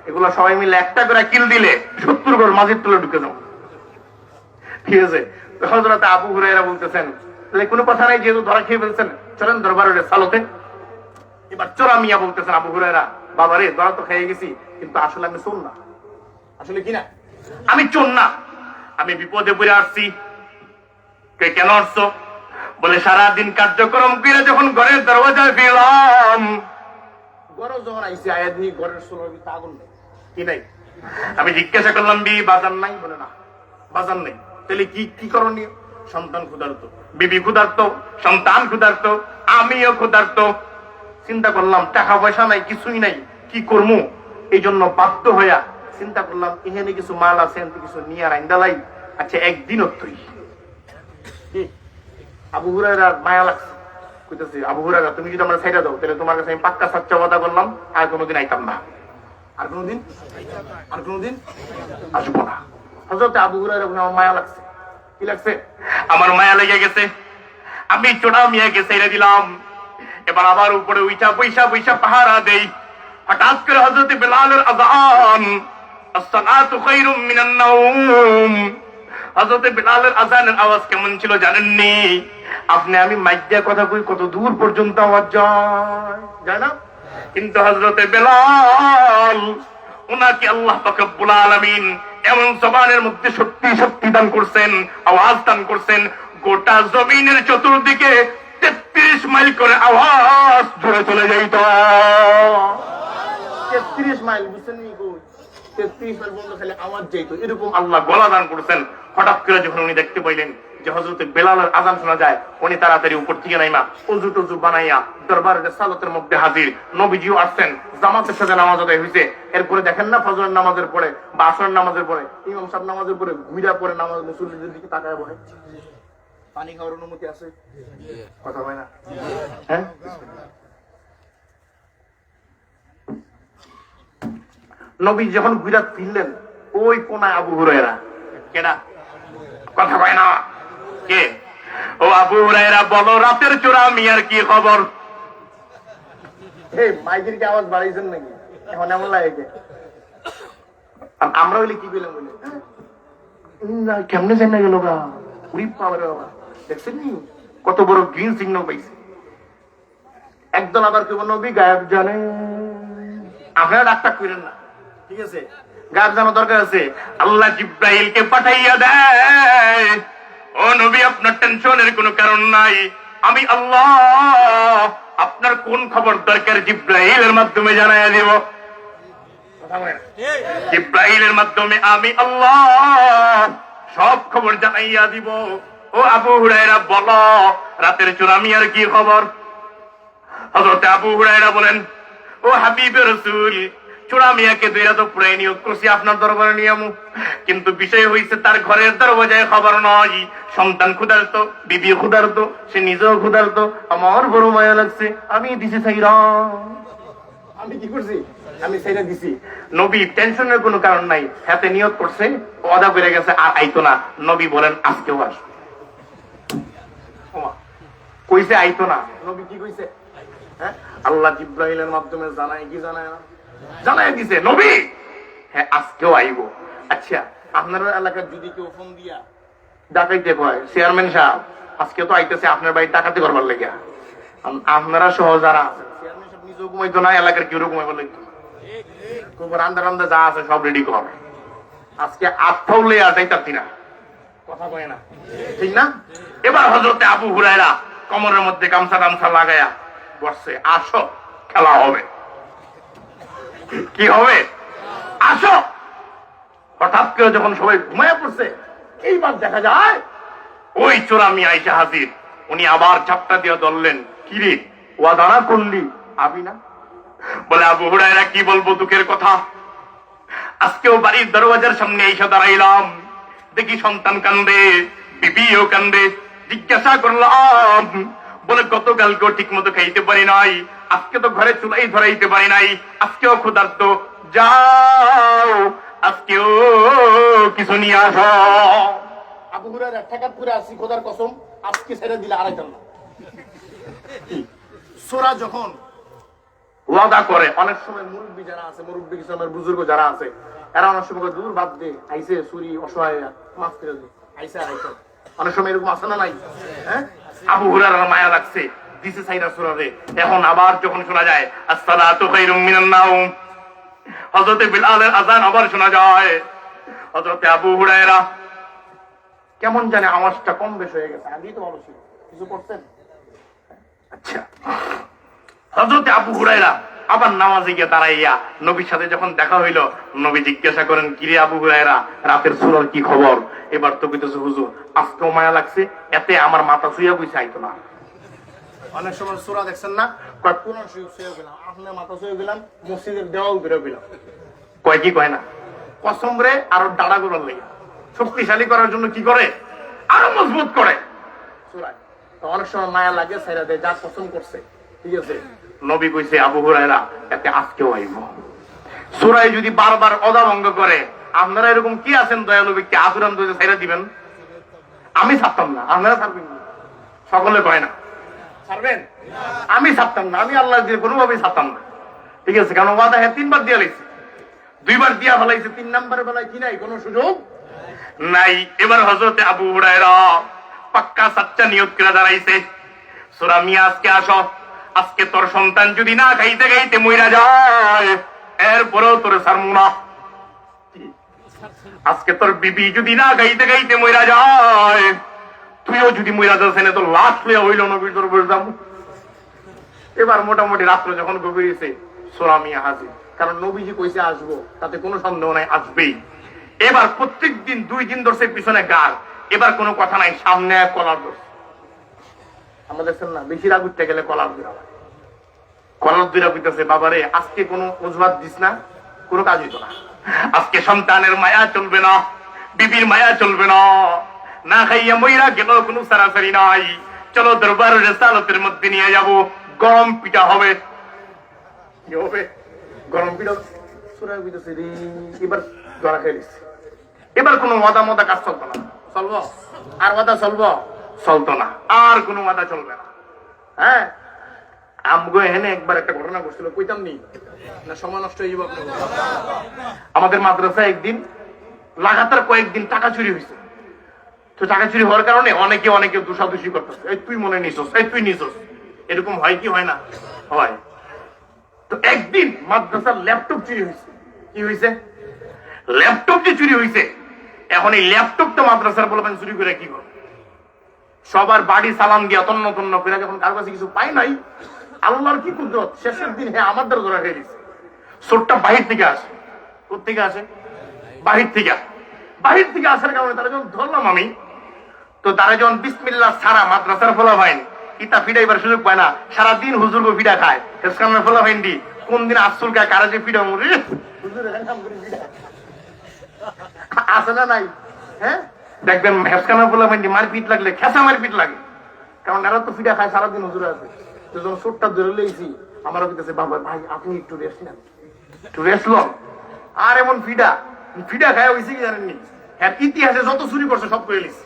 এগুলো সবাই মিলে একটা করে কিল দিলে 70 ঘর মাঝির তলে ঢুকে যাও। ঠিক আছে, হযরত আবু হুরায়রা বলতেছেন তাহলে কোনো কথা নাই, যেহেতু ধরা খেয়ে ফেলছেন চলেন দরবারে সালতে। এবার চোরা মিয়া বলতেছেন আবু হুরায়রা, বাবারে ধরা তো খেয়ে গেছি, কিন্তু আসলে আমি চোর না। আসলে কি না, আমি চোর না, আমি বিপদে পড়ে আসছি। কেন আসছো? বলে সারাদিন কার্যক্রম করে যখন ঘরের দরওয়াজায় ফিরলাম, ঘরে যখন আইসি আয়াত নিয়ে ঘরের সোনার ভিতরে আগুন নেই, কি নাই? আমি জিজ্ঞাসা করলাম বি বাজার নাই? বলে না বাজার নেই। তাহলে কি কি করণীয়? সন্তান ক্ষুধার্ত, বিবি ক্ষুধার্ত, সন্তান ক্ষুধার্ত, আমিও ক্ষুধার্ত। চিন্তা করলাম টাকা পয়সা নাই, কিছুই নাই, কি করবো? এই জন্য বাধ্য হইয়া চিন্তা করলাম এখানে কিছু মাল আছে, কিছু নিয়ে আইন্দালাই। আচ্ছা একদিন তুই আবু হুরায়রা মায়া লাগছে, কইতেছে আবু হুরায়রা তুমি যদি আমরা ছাইড়া দাও তাহলে তোমার কাছে আমি পাক্কা সচ্চা কথা করলাম, আর কোনোদিন আইতাম না, আর কোনোদিন আসবো না। হযরত আবু হুরায়রা আমার মায়া লাগছে। কি লাগছে? আমার মায়া লেগে গেছে। আমি চোরা মিয়াকে ছেড়ে দিলাম, এবার আমার উপরে উইচা পয়সা পয়সা পাহারা দেই। হঠাৎ করে হযরত বেলালের আযান, as-salatu khayrun minan nawm, হযরত বেলালের আযানের আওয়াজ কেমন ছিল জানেননি আপনি? আমি মাইক দিয়ে কথা কই, কত দূর পর্যন্ত আওয়াজ যায় না? কিন্তু হযরত বেলাল, উনাকে আল্লাহ পাক রব্বুল আলামিন এমন জবানের মধ্যে শক্তি দান করছেন, আওয়াজ দান করছেন, গোটা জমিনের চতুর্দিকে 33 মাইল করে আওয়াজ ধরে চলে যাইত। 33 মাইল, বুঝছেন নি? 33 মাইল পর্যন্ত খালি আওয়াজ যাইত, এরকম আল্লাহ গলা দান করছেন। হঠাৎ করে যখন উনি দেখতে পাইলেন যে হযরত বেলালের আযান শোনা যায়, উনি তাড়াতাড়ি উপর থেকে নাইমা ওযু টযু বানাইয়া দরবারের সালাতের মধ্যে হাজির। নবীজিও আসছেন, জামাতের সাথে নামাজ আদায় হয়েছে। এরপরে দেখেন না ফজরের নামাজের পরে বা আসরের নামাজের পরে ইমাম সাহেব নামাজের পরে ঘুরা পরে নামাজ মুসল্লিদের দিকে তাকায় বসে। পানি খাওয়ার অনুমতি আছে? কথা হয় না? হ্যাঁ, নবী যখন ঘুরা ফিরলেন ওই কোনায় আবু হুরায়রা। কেডা? কথা হয় না? কে? ও আবু হুরায়রা, বলো রাতের চোরা মিয়ার কি খবর? এই মাইকের কি আওয়াজ বাড়াইছেন নাকি? এখন এমন লাগে আমরা হইলে কি বললাম বলে না, কেমনে জানা গেল গা? উড়ি পাওয়ারে বাবা, দেখছেন নি কত বড় গ্রিন সিগন্যাল পাইছে। একদল আবার কেউ নবী গায়েব জানে, আপনারা ডাক্তার করেন না, ঠিক আছে? গায়েব জানার দরকার আছে, আল্লাহ জিব্রাইলকে পাঠাইয়া দেয়, ও নবী আপনার টেনশনের কোনো কারণ নাই, আমি আল্লাহ আপনার কোন খবর দরকার জিব্রাইলের মাধ্যমে জানাইয়া দেব। জিব্রাইলের মাধ্যমে আমি আল্লাহ সব খবর জানাইয়া দিব। ও আবু হুরায়রা, বলো রাতের চোরা মিয়ার কি খবর? হযরত আবু হুরায়রা বলেন, ও হাবিবে রাসূল, চোরা মিয়াকে দুইরা তো পুরাই নিয়োগ করছি আপনার দরবারে নিয়ে আমু, কিন্তু বিষয় হইছে তার ঘরের দরওয়াজায় খবর নয়। সন্তান ক্ষুধার্ত, বিবি ক্ষুধার্ত, সে নিজেও ক্ষুধার্ত। আমার বড় মায়া লাগছে, আমি দিছি ছাইরা। আমি কি করছি? আমি ছাইরা দিছি। নবী টেনশনের কোনো কারণ নাই, হাতে নিয়ত করছে, ওয়াদা করে গেছে আর আইতো না। নবী বলেন আজকেও আসবে। কইছে আইতো না, নবী কি কইছে? হ্যাঁ, আল্লাহ জিব্রাইলের মাধ্যমে জানায় কি জানায় না? জানায় দিছে নবী হ্যাঁ আজকেও আইব। আচ্ছা, আপনার এলাকার যদি কেউ ফোন দিয়া ডাকাইতে কয়, চেয়ারম্যান সাহেব আজকে তো আইতেছে আপনার বাড়ি ডাকাতি করবার লেগে, আপনারা সহ যারা আছেন, চেয়ারম্যান সাহেব নিজেও ঘুমাইতো না, এলাকার কেউ ঘুমাইবার লাগতো না, রান্দা রান্দা যা আছে সব রেডি কর, আজকে আত্মাউলে আর যাইতাছি না। কথা কয় না, ঠিক না? এবার হযরতে আবু হুরায়রা কোমরের মধ্যে গামছা টামছা লাগায়া বসছে, আসো খেলা হবে। কি হবে? আসো। হঠাৎ করে যখন সবাই ঘুমায় পড়ছে, এইবার দেখা যায় ওই চোরা মিয়া আইসা হাজির। উনি আবার ঝাপটা দিয়ে ধরলেন, কিরে ওয়াদা না করলি আবি না? বলে আবু হুরায়রা, কি বলবো দুঃখের কথা, আজকেও বাড়ির দরওয়াজার সামনে এসে দাঁড়াইলাম, দেখি সন্তান কান্দে, বিবিও কান্দে। জিজ্ঞাসা করলাম, বলে গতকালকেও ঠিক মতো খাইতে পারি নাই, আজকে তো ঘরে চুলাই ধরাইতে পারি নাই, আজকেও ক্ষুধার্ত, যাও আজকেও কিছু নিয়ে আসো। আবু হুরায়রা ঠেকাত করে আসি, খোদার কসম আজকে ছেড়ে দিলে আড়াইতাম না। সূরা যখন ওয়াদা করে, অনেক সময় মুরব্বী যারা আছে, মুরব্বী কিসমের বুজুর্গ যারা আছে, এরা অনেক সময় দূর বাদ দিয়ে আইসে চুরি অসহায় মাফ করে দিয়ে আইসে আইসে, অনেক সময় এরকম আছে না নাই? হ্যাঁ, আবু হুরায়রার মায়া লাগছে, দিছে সাইরা সূরা রে। এখন আবার যখন শোনা যায় আসসালাতু খায়রুম মিনান নাওম, হযরতে বিলালের আযান আবার শোনা যায়, হযরতে আবু হুরায়রা কেমন জানে আওয়াজটা কম বেশ হয়ে গেছে, আগেই তো ভালো ছিল, কিছু করতেন? আচ্ছা, হযরতে আবু হুরায়রা আবার নামাজে গিয়ে দাঁড়াইয়া নবীর সাথে যখন দেখা হইল, নবী জিজ্ঞাসা করেন, কিরে আবু হুরায়রা, রাতের সূরার কি খবর? এবার তো কইতেছে, হুজুর আজকেও মায়া লাগছে, এতে আমার মাথা ছুঁয়া কইছে আইতো না। অনেক সময় সূরা দেখছেন না, কয় কোরআন শরীফ ছুঁয়ে গেলাম, আপনার মাথা ছুঁয়ে গেলাম, মসজিদের দেওয়াল ঘুরে গেলাম, কয় কি কয় না, কসম রে আরো ডাড়া গোড়ার লেগে শক্তিশালী করার জন্য কি করে, আরো মজবুত করে সূরায়। তো অনেক সময় মায়া লাগে, ছাইরা দেয়, যা কসম করছে। ঠিক আছে, নবী কইছে আবু হুরায়রা এতে আজকেও আইব। সূরায় যদি বারবার অদা ভঙ্গ করে, আপনারা এরকম কি আছেন দয়ালু ব্যক্তি, আচরণ করে ছাইরা দিবেন? আমি ছাড়তাম না, আপনারা ছাড়বেন না, সকলে কয় না ছাড়বেন, আমি ছাড়তাম না, আমি আল্লাহ দিয়ে কোনোভাবেই ছাড়তাম না। ঠিক আছে, কারণ ওয়াদা হ্যাঁ 3 বার দিয়া লাইছে, 2 বার দিয়া ফেলাইছে, 3 নম্বরের বেলায় কি নাই, কোনো সুযোগ নাই। এবার হযরতে আবু হুরায়রা পাক্কা সাচ্চা নিয়ত করে দাঁড়াইছে, সূরা মিয়া আজকে আসো, আজকে তোর সন্তান যদি না খাইতে খাইতে মইরা যায়, এরপরেও তোর ছাড়মু না। আজকে তোর বিবি যদি না খাইতে খাইতে মইরা যায়, তুইও যদি মইরা যাস, এনে তোর লাশ লইয়া হইল নবীর দরবারে যাবো। এবার মোটামুটি রাত্র যখন গভীর হয়েছে, সূরা মিয়া হাজির, কারণ নবীজি কইছে আসবো, তাতে কোনো সন্দেহ নাই, আসবেই। এবার প্রত্যেক দিন 2 দিন ধরছে পিছনে গার, এবার কোনো কথা নাই, সামনে কলার ধরছে। আমরা দেখছেন না, বেশি রাগ উঠতে গেলে কলার ধরা, কলার ধরা কইতেছে, বাবারে আজকে কোনো অজুহাত দিস না, কোনো কাজ হইতো না, আজকে সন্তানের মায়া চলবে না, বিবির মায়া চলবে না, না খাইয়া মইরা গেল, কোনো সারাসারি নাই, চলো দরবার রিসালাতের মধ্যে নিয়ে যাব, গরম পিঠা হবে। কি হবে? গরম পিঠা। সূরা কইতেছে রে, এবার ধরা খেয়ে দিচ্ছে, এবার কোনো ওয়াদা মদা কাজ চলতো না, চলবো আর ওয়াদা চলবো, চলতো না, আর কোনো ওয়াদা চলবে না। হ্যাঁ, আমগো এখানে একবার একটা ঘটনা ঘটছিল, কইতাম নি না, সময় নষ্ট হয়ে যাবে আপনার। আমাদের মাদ্রাসায় একদিন লাগাতার কয়েকদিন টাকা চুরি হয়েছে। তো টাকা চুরি হওয়ার কারণে অনেকে অনেকে দোষাদোষি করতেছে, এই তুই মনে নিছস, এই তুই নিছস, এরকম হয় কি হয় না? হয়। তো একদিন মাদ্রাসার ল্যাপটপ চুরি হয়েছে। কি হয়েছে? ল্যাপটপ যে চুরি হয়েছে, এখন এই ল্যাপটপটা মাদ্রাসার বলবেন চুরি করে কি করবে? সবার বাড়ি সালাম দিয়া তন্ন তন্ন করে, যখন কার কাছে কিছু পাই নাই, আল্লাহর কি কুদরত, শেষের দিন হ্যাঁ আমার দ্বারা ধরা হয়ে গেছে। চোরটা বাহির থেকে আসে। কোথেকে আসে? বাহির থেকে। বাহির থেকে আসার কারণে তারা যখন ধরলাম আমি, তো তারা যখন বিসমিল্লাহ সারা মাদ্রাসার ফলা ভাইন ইতা ফিডাইবার সুযোগ পায় না, সারাদিন হুজুর গো ফিডা খায়, হেসকামের ফলা ভাইন দি কোন দিন আসল খায়, কারা যে ফিডা মরে আসে না নাই? হ্যাঁ, দেখবেন হেসকামের ফলা ভাইন দি মারপিট লাগলে খেসা মারপিট লাগে, কারণ এরা তো ফিডা খায়, সারাদিন হুজুর আছে। তো যখন চোরটা ধরে লেগেছি, আমার কাছে বাবা ভাই আপনি একটু রেস্ট নেন, একটু রেস্ট লন। আর এমন ফিডা ফিডা খায় হয়েছে কি জানেননি, হ্যাঁ ইতিহাসে যত চুরি করছে সব কয়ে লিখছে,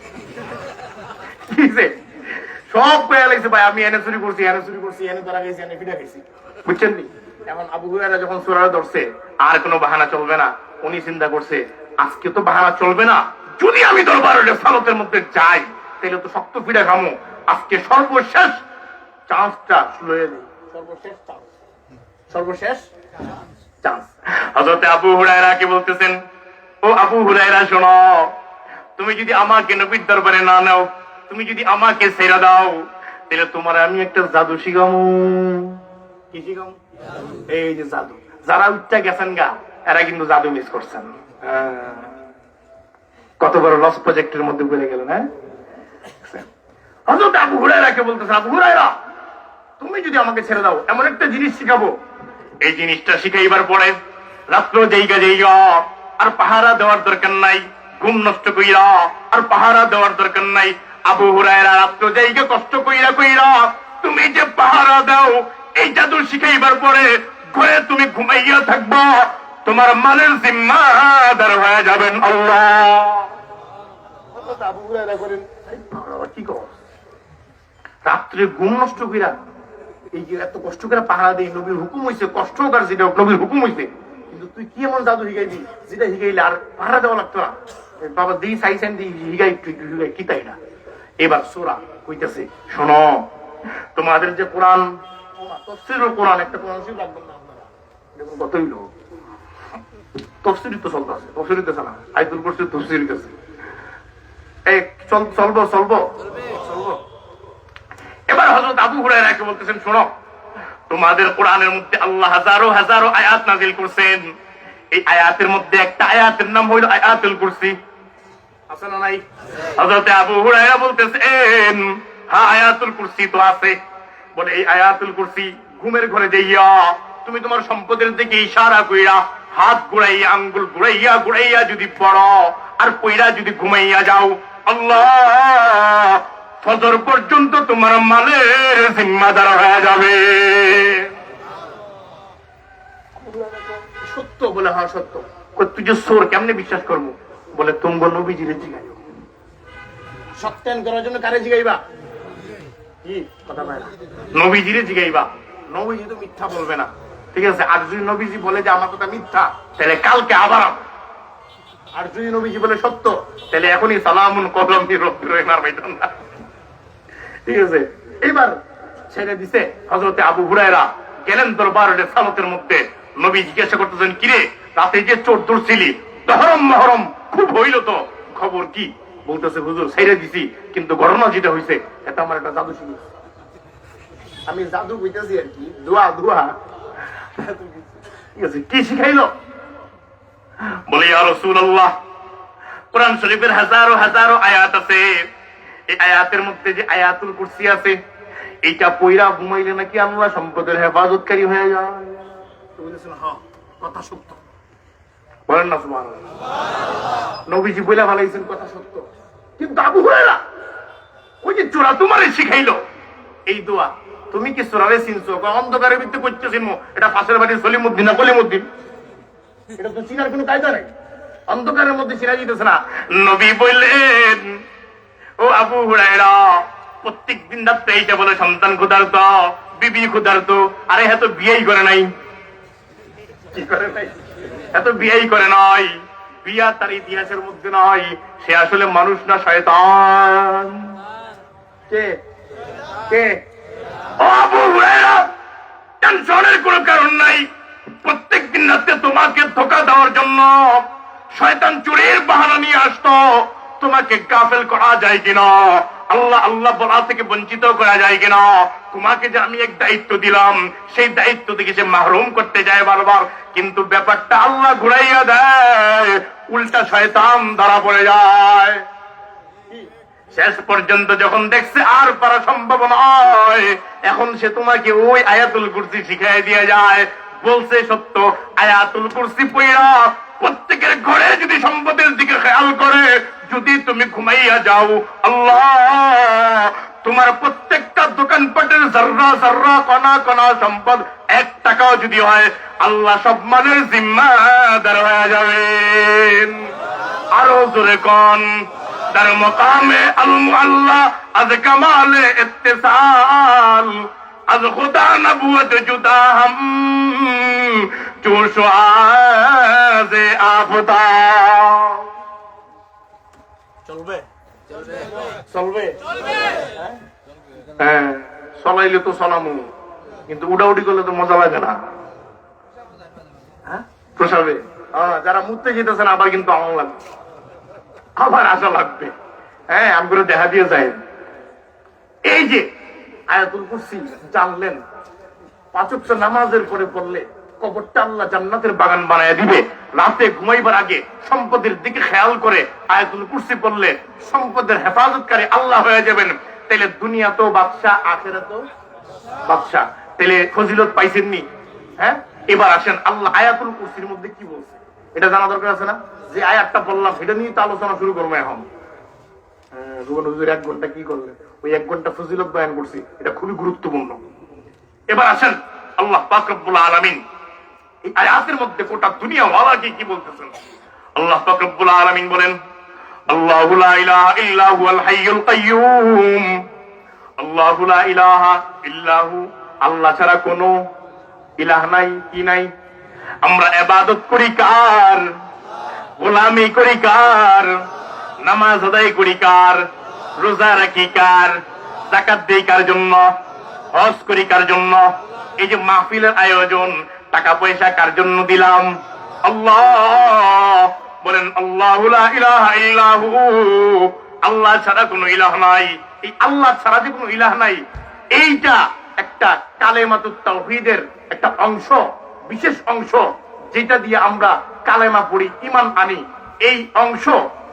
সব কয়ে লিখছে, ভাই আমি এনে চুরি করছি, এনে চুরি করছি, এনে ধরা গেছি, এনে ফিডা গেছি, বুঝছেন নি? এখন আবু হুরায়রা যখন চোরারা ধরছে, আর কোনো বাহানা চলবে না, উনি চিন্তা করছে আজকে তো বাহানা চলবে না, যদি আমি দরবারের রিসালাতের মধ্যে যাই তাহলে তো শক্ত ফিডা খামো, আজকে সর্বশেষ চান্সটা লয়ে দিই, সর্বশেষ চান্স, সর্বশেষ চান্স। হযরতে আবু হুরায়রা কি বলতেছেন, ও আবু হুরায়রা শোনো, তুমি যদি আমাকে নবীর দরবারে না নাও, তুমি যদি আমাকে ছেড়ে দাও, তাহলে তোমার আমি একটা জাদু শিখামু। কি শিখামু? এই যে জাদু। যারা উচ্চা গেছেন গা, এরা কিন্তু জাদু মিস করছেন। কত বড় লস প্রজেক্টের মধ্যে বলে গেলেন। হ্যাঁ, হযরত আবু হুরায়রাকে বলতেছে, আবু হুরায়রা তুমি যদি আমাকে ছেড়ে দাও, এমন একটা জিনিস শিখাবো, এই জিনিসটা শিখাইবার পরে রাত্র জায়গা জায়গা আর পাহারা দেওয়ার দরকার নাই, ঘুম নষ্ট কইরা আর পাহারা দেওয়ার দরকার নাই। আবু হুরায়রা রাত্র জায়গা কষ্ট কইরা কইরা তুমি যে পাহারা দাও, এই জাদু শিখাইবার পরে ঘরে তুমি ঘুমাইয়া থাকবা, তোমার মালের জিম্মাদার হয়ে যাবেন আল্লাহ। আবু হুরায়রা করেন কি কর, রাত্রে ঘুম নষ্ট কইরা এই যে এত কষ্ট করে পাহারা দেই, নবীর হুকুম হইছে, কষ্ট হোক আর যেটা হোক নবীর হুকুম হইছে, কিন্তু তুই কি এমন জাদু শিখাইবি যেটা শিখাইলে আর পাহারা দেওয়া লাগতো না? বাবা দিই চাইছেন দিই হিগাই হিগাই কি তাই না? এবার সূরা কইতেছে, শোনো তোমাদের যে কোরআন, তাফসীরুল কোরআন, একটা কোরআন শরীফ রাখবেন না আপনারা, দেখুন কতই লোক তাফসীরই তো চলতেছে, তাফসীরই তো না, আয়াতুল কুরসি তাফসীরই আছে, এই চলবো চলবো চলবো। এবার হযরত আবু হুরায়রা বলতেছেন, শোনো তোমাদের কোরআনের মধ্যে আল্লাহ হাজারো হাজারো আয়াত নাযিল করেছেন, এই আয়াতের মধ্যে একটা আয়াতের নাম হইল আয়াতুল কুরসি, আছে না নাই? হযরত আবু হুরায়রা বলতেছেন, হ্যাঁ আয়াতুল কুরসি তো আছে। বলে এই আয়াতুল কুরসি ঘুমের ঘরে যাইয়া তুমি তোমার সম্পদের দিকে ইশারা কইরা হাত ঘুরাইয়া আঙ্গুল ঘুরাইয়া ঘুরাইয়া যদি পড়ো আর পইরা যদি ঘুমাইয়া যাও, আল্লাহ ফজর পর্যন্ত তোমার মালের জিম্মাদার হয়ে যাবে। সত্য? বলে হ্যাঁ সত্য। তুই যে সোর কেমনে বিশ্বাস করবো? বলে তুমি নবীজিরে জিগাইও। সত্যায়ন করার জন্য কারে জিগাইবা? কি কথা বলে না, নবীজিরে জিগাইবা। নবীজি তো মিথ্যা বলবে না, ঠিক আছে? আর যদি নবীজি বলে যে আমার কথা মিথ্যা, তাহলে কালকে আবার, আর যদি নবীজি বলে সত্য, তাহলে এখনই সালামুন কওলাম মির রাব্বির রহিম আর বাইতাম না, ঠিক আছে? এবার ছেড়ে দিছে। হযরত আবু হুরায়রা গেলেন দরবারে সালাতের মধ্যে। নবী জিজ্ঞাসা করতেছেন, কিরে রাতে যে চোর ধরছিলি, মহরম মহরম খুব হইল তো, খবর কি? বলতেছে, হুজুর ছেড়ে দিছি, কিন্তু ঘটনা যেটা হয়েছে এটা আমার একটা জাদু শিখেছে। আমি জাদু বুঝতেছি আর কি, দোয়া দোয়া, ঠিক আছে? কি শিখাইলো? বলে ইয়া রাসূলুল্লাহ, কোরআন শরীফের হাজারো হাজারো আয়াত আছে, এই আয়াতের মধ্যে যে আয়াতুল কুরসি আছে, এইটা পয়রা ঘুমাইলে নাকি আল্লাহ সম্পদের হেফাজতকারী হয়ে যায়। বলেছেন হ্যাঁ কথা সত্য, বলেন না সুবহানাল্লাহ। নবীজি বলে ভালাইছেন কথা সত্য, কিন্তু আবু হুরায়রা ওই যে চোরা তোমারে শিখাইলো এই দোয়া, তুমি কি চোরারে চিনছো? অন্ধকারের ভিতরে করতে চিনবো, এটা পাশের বাড়ির সলিমউদ্দিন না কলিমউদ্দিন, এটা তো চিনার কোনো কায়দা নাই, অন্ধকারের মধ্যে চিনা যেতেছে না। নবী বললেন, ও আবু হুরায়রা, প্রত্যেক দিন রাত্রে এইটা বলে সন্তান ক্ষুধার্ত, বিবি ক্ষুধার্ত। আরে এত বিয়েই করে নাই, কি করে নাই? এত বিয়েই করে নাই, বিয়া তার ইতিহাসের মধ্যে নয়, সে আসলে মানুষ না শয়তান। কে কে? ও আবু হুরায়রা, টেনশনের কোনো কারণ নাই। প্রত্যেক দিন রাতে তোমাকে ধোঁকা দেওয়ার জন্য শয়তান চুরির বাহানা নিয়ে আসতো, তোমাকে গাফেল করা যায় কিনা, আল্লাহ আল্লাহ বলা থেকে বঞ্চিত করা যায় কিনা, তোমাকে যে আমি এক দায়িত্ব দিলাম সেই দায়িত্ব থেকে সে মাহরুম করতে যায় বারবার, কিন্তু ব্যাপারটা আল্লাহ ঘুরাইয়া দেয়, উল্টা শয়তান ধরা পড়ে যায়। শেষ পর্যন্ত যখন দেখছে আর পারা সম্ভব নয়, এখন সে তোমাকে ওই আয়াতুল কুরসি শিখাই দিয়ে যায়। বলছে সত্য, আয়াতুল কুরসি পড়া প্রত্যেকের ঘরে যদি সম্পদের দিকে খেয়াল করে, যদি তুমি ঘুমাইয়া যাও, আল্লাহ তোমার প্রত্যেকটা দোকানপাটের জাররা জাররা কণা কণা সম্পদ 1 টাকাও যদি হয়, আল্লাহ সব মালের জিম্মাদার হয়ে যাবেন। আরো জোরে কোন, در مقام المعلا از کمال اتصال از خدا نبوت جدا ہم جوش و آز آفتاب। চলবে চলবে হ্যাঁ, চলাইলে তো চলামু, কিন্তু উড়াউড়ি করলে তো মজা লাগে না। হ্যাঁ প্রসাবে যারা মুততে যেতেছেন আবার কিন্তু আমল লাগবে, আবার আশা লাগবে। হ্যাঁ আমি করে দেখা দিয়ে যাই। এই যে আয়াতুল কুরসি জানলেন, 5 ওয়াক্ত নামাজের পরে পড়লে কবরটা আল্লাহ জান্নাতের বাগান বানায় দিবে। রাতে ঘুমাইবার আগে সম্পদের দিকে খেয়াল করে আয়াতুল কুরসি পড়লে সম্পদের হেফাজতকারী আল্লাহ হয়ে যাবেন। তাহলে দুনিয়া তো বাদশা, আখিরাতেও বাদশা, তাহলে ফজিলত পাইছেননি? হ্যাঁ, এবার আসেন আল্লাহ আয়াতুল কুরসির মধ্যে কি বলছে এটা জানা দরকার আছে না? যে আয়াতটা বললাম সেটা নিয়ে তো আলোচনা শুরু করবো এখন। হুজুর 1 ঘন্টা কি করলেন? ওই 1 ঘন্টা ফজিলত বয়ান করছি, এটা খুবই গুরুত্বপূর্ণ। এবার আসেন আল্লাহ পাক রব্বুল আলামিন এই আয়াতের মধ্যে গোটা দুনিয়া ওয়ালাকে কি বলতেছেন। আল্লাহ পাক রব্বুল আলামিন বলেন, আল্লাহু লা ইলাহা ইল্লা হুয়াল হাইয়ুল কাইয়্যুম, আল্লাহু লা ইলাহা ইল্লা হু আল্লাহ ছাড়া কোনো ইলাহ নাই, কি নাই? আমরা ইবাদত করি কার? গোলামি করি কার? নামাজ আদায় করি কার? রোজা রাখি কার? যাকাত দেই কার জন্য? হজ করি কার জন্য? এই যে মাহফিলের আয়োজন, টাকা পয়সা কার জন্য দিলাম? আল্লাহ বলেন, আল্লাহু লা ইলাহা ইল্লাহু, আল্লাহ ছাড়া কোনো ইলাহ নাই। এই আল্লাহ ছাড়া যে কোনো ইলাহ নাই, এইটা একটা কালেমাতুত তাওহীদের একটা অংশ, বিশেষ অংশ, যেটা দিয়ে আমরা কালেমা পড়ি, ঈমান আনি। এই অংশ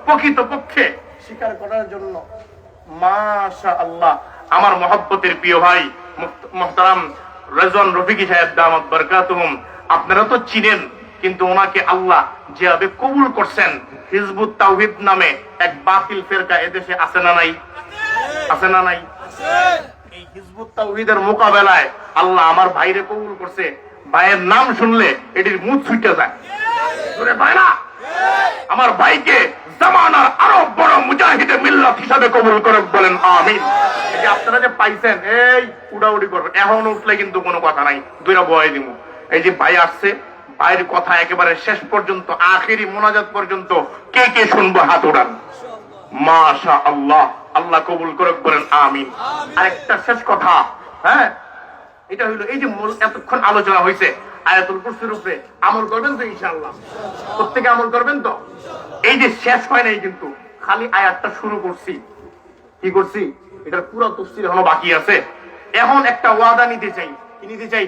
প্রকৃতপক্ষে স্বীকার করার জন্য মাশাআল্লাহ আমার মহব্বতের প্রিয় ভাই মুহতারাম রেজওয়ান রফিকি সাহেব দামাত বরকাতুহুম, আপনারা তো চিনেন, কিন্তু ওনাকে আল্লাহ যেভাবে কবুল করছেন, হিজবুত তাওহীদ নামে এক বাতিল ফেরকা এদেশে আছে না নাই? আছে না নাই? এই হিজবুত তাওহীদের মোকাবেলায় আল্লাহ আমার ভাইরে কবুল করছে। ভাইয়ের নাম শুনলে এটির মুখ ছুটে যায়। ভাইরা, আমার ভাইকে জামানার আরো বড় মুজাহিদে মিল্লাত হিসাবে কবুল করে বলেন আমিন। এই যে আপনারা যে পাইছেন, এই উড়াউড়ি করবেন, এখন উঠলে কিন্তু কোনো কথা নাই, দুইটা বয় দিব। এই যে ভাই আসছে, ভাইয়ের কথা একেবারে শেষ পর্যন্ত, আখেরি মোনাজাত পর্যন্ত কে কে শুনবো? হাত উড়ান। মাশাআল্লাহ, আল্লাহ কবুল করে বলেন আমিন। আরেকটা শেষ কথা, হ্যাঁ, এটা হইলো এই যে এতক্ষণ আলোচনা হয়েছে আয়াতুল কুরসির উপরে, আমল করবেন তো ইনশাআল্লাহ? প্রত্যেকে আমল করবেন তো? এই যে শেষ হয় নাই, কিন্তু খালি আয়াতটা শুরু করছি। কি করছি? এটার পুরো তাফসীর এখনো বাকি আছে। এখন একটা ওয়াদা নিতে চাই। কি নিতে চাই?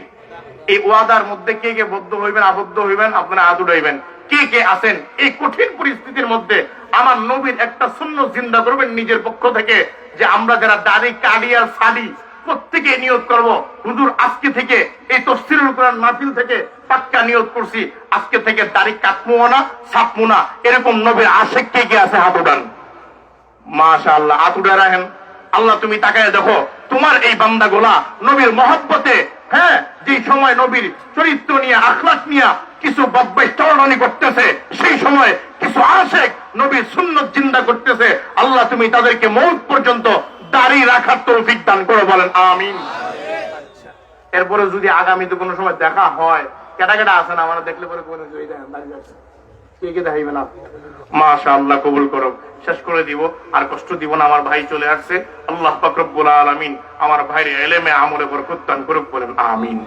এই ওয়াদার মধ্যে কে কে বদ্ধ হইবেন, আবদ্ধ হইবেন, আপনারা হাত উঠাইবেন। কে কে আছেন এই কঠিন পরিস্থিতির মধ্যে আমার নবীর একটা সুন্নাত জিন্দা করবেন নিজের পক্ষ থেকে, যে আমরা যারা দাড়ি কাটি আর সাদি প্রত্যেকে নিয়ত করব, হুজুর আজকে থেকে এই তাফসীরুল কোরআন মাহফিল থেকে পাক্কা নিয়ত করছি, আজকে থেকে দাড়ি কাটবো না, ছাপবো না। এরকম নবীর আশিক কে কে আছে? হাত উঠান। মাশাআল্লাহ, হাত উঠে রাখেন। আল্লাহ তুমি তাকায় দেখো, তোমার এই বান্দাগুলা নবীর মহব্বতে, হ্যাঁ, যে সময় নবীর চরিত্র নিয়ে, আখলাক নিয়ে কিছু বদমাইশ চলনি করতেছে, সেই সময় কিছু আশিক নবীর সুন্নাত জিন্দা করতেছে। আল্লাহ তুমি তাদেরকে মউত পর্যন্ত দাড়ি রাখার তৌফিক দান করো, বলেন আমিন। এরপরে যদি আগামীতে কোনো সময় দেখা হয়, কেটা কেটা আছেন আমরা দেখলে পরে কোনো দাঁড়িয়ে যাচ্ছে, কে কে দেখাইবে না? মাশাআল্লাহ, কবুল করো। শেষ করে দিব, আর কষ্ট দিব না। আমার ভাই চলে আসছে। আল্লাহ পাক রব্বুল আলামিন আমার ভাইয়ের ইলমে আমলে বরকত দান করুক, বলেন আমিন।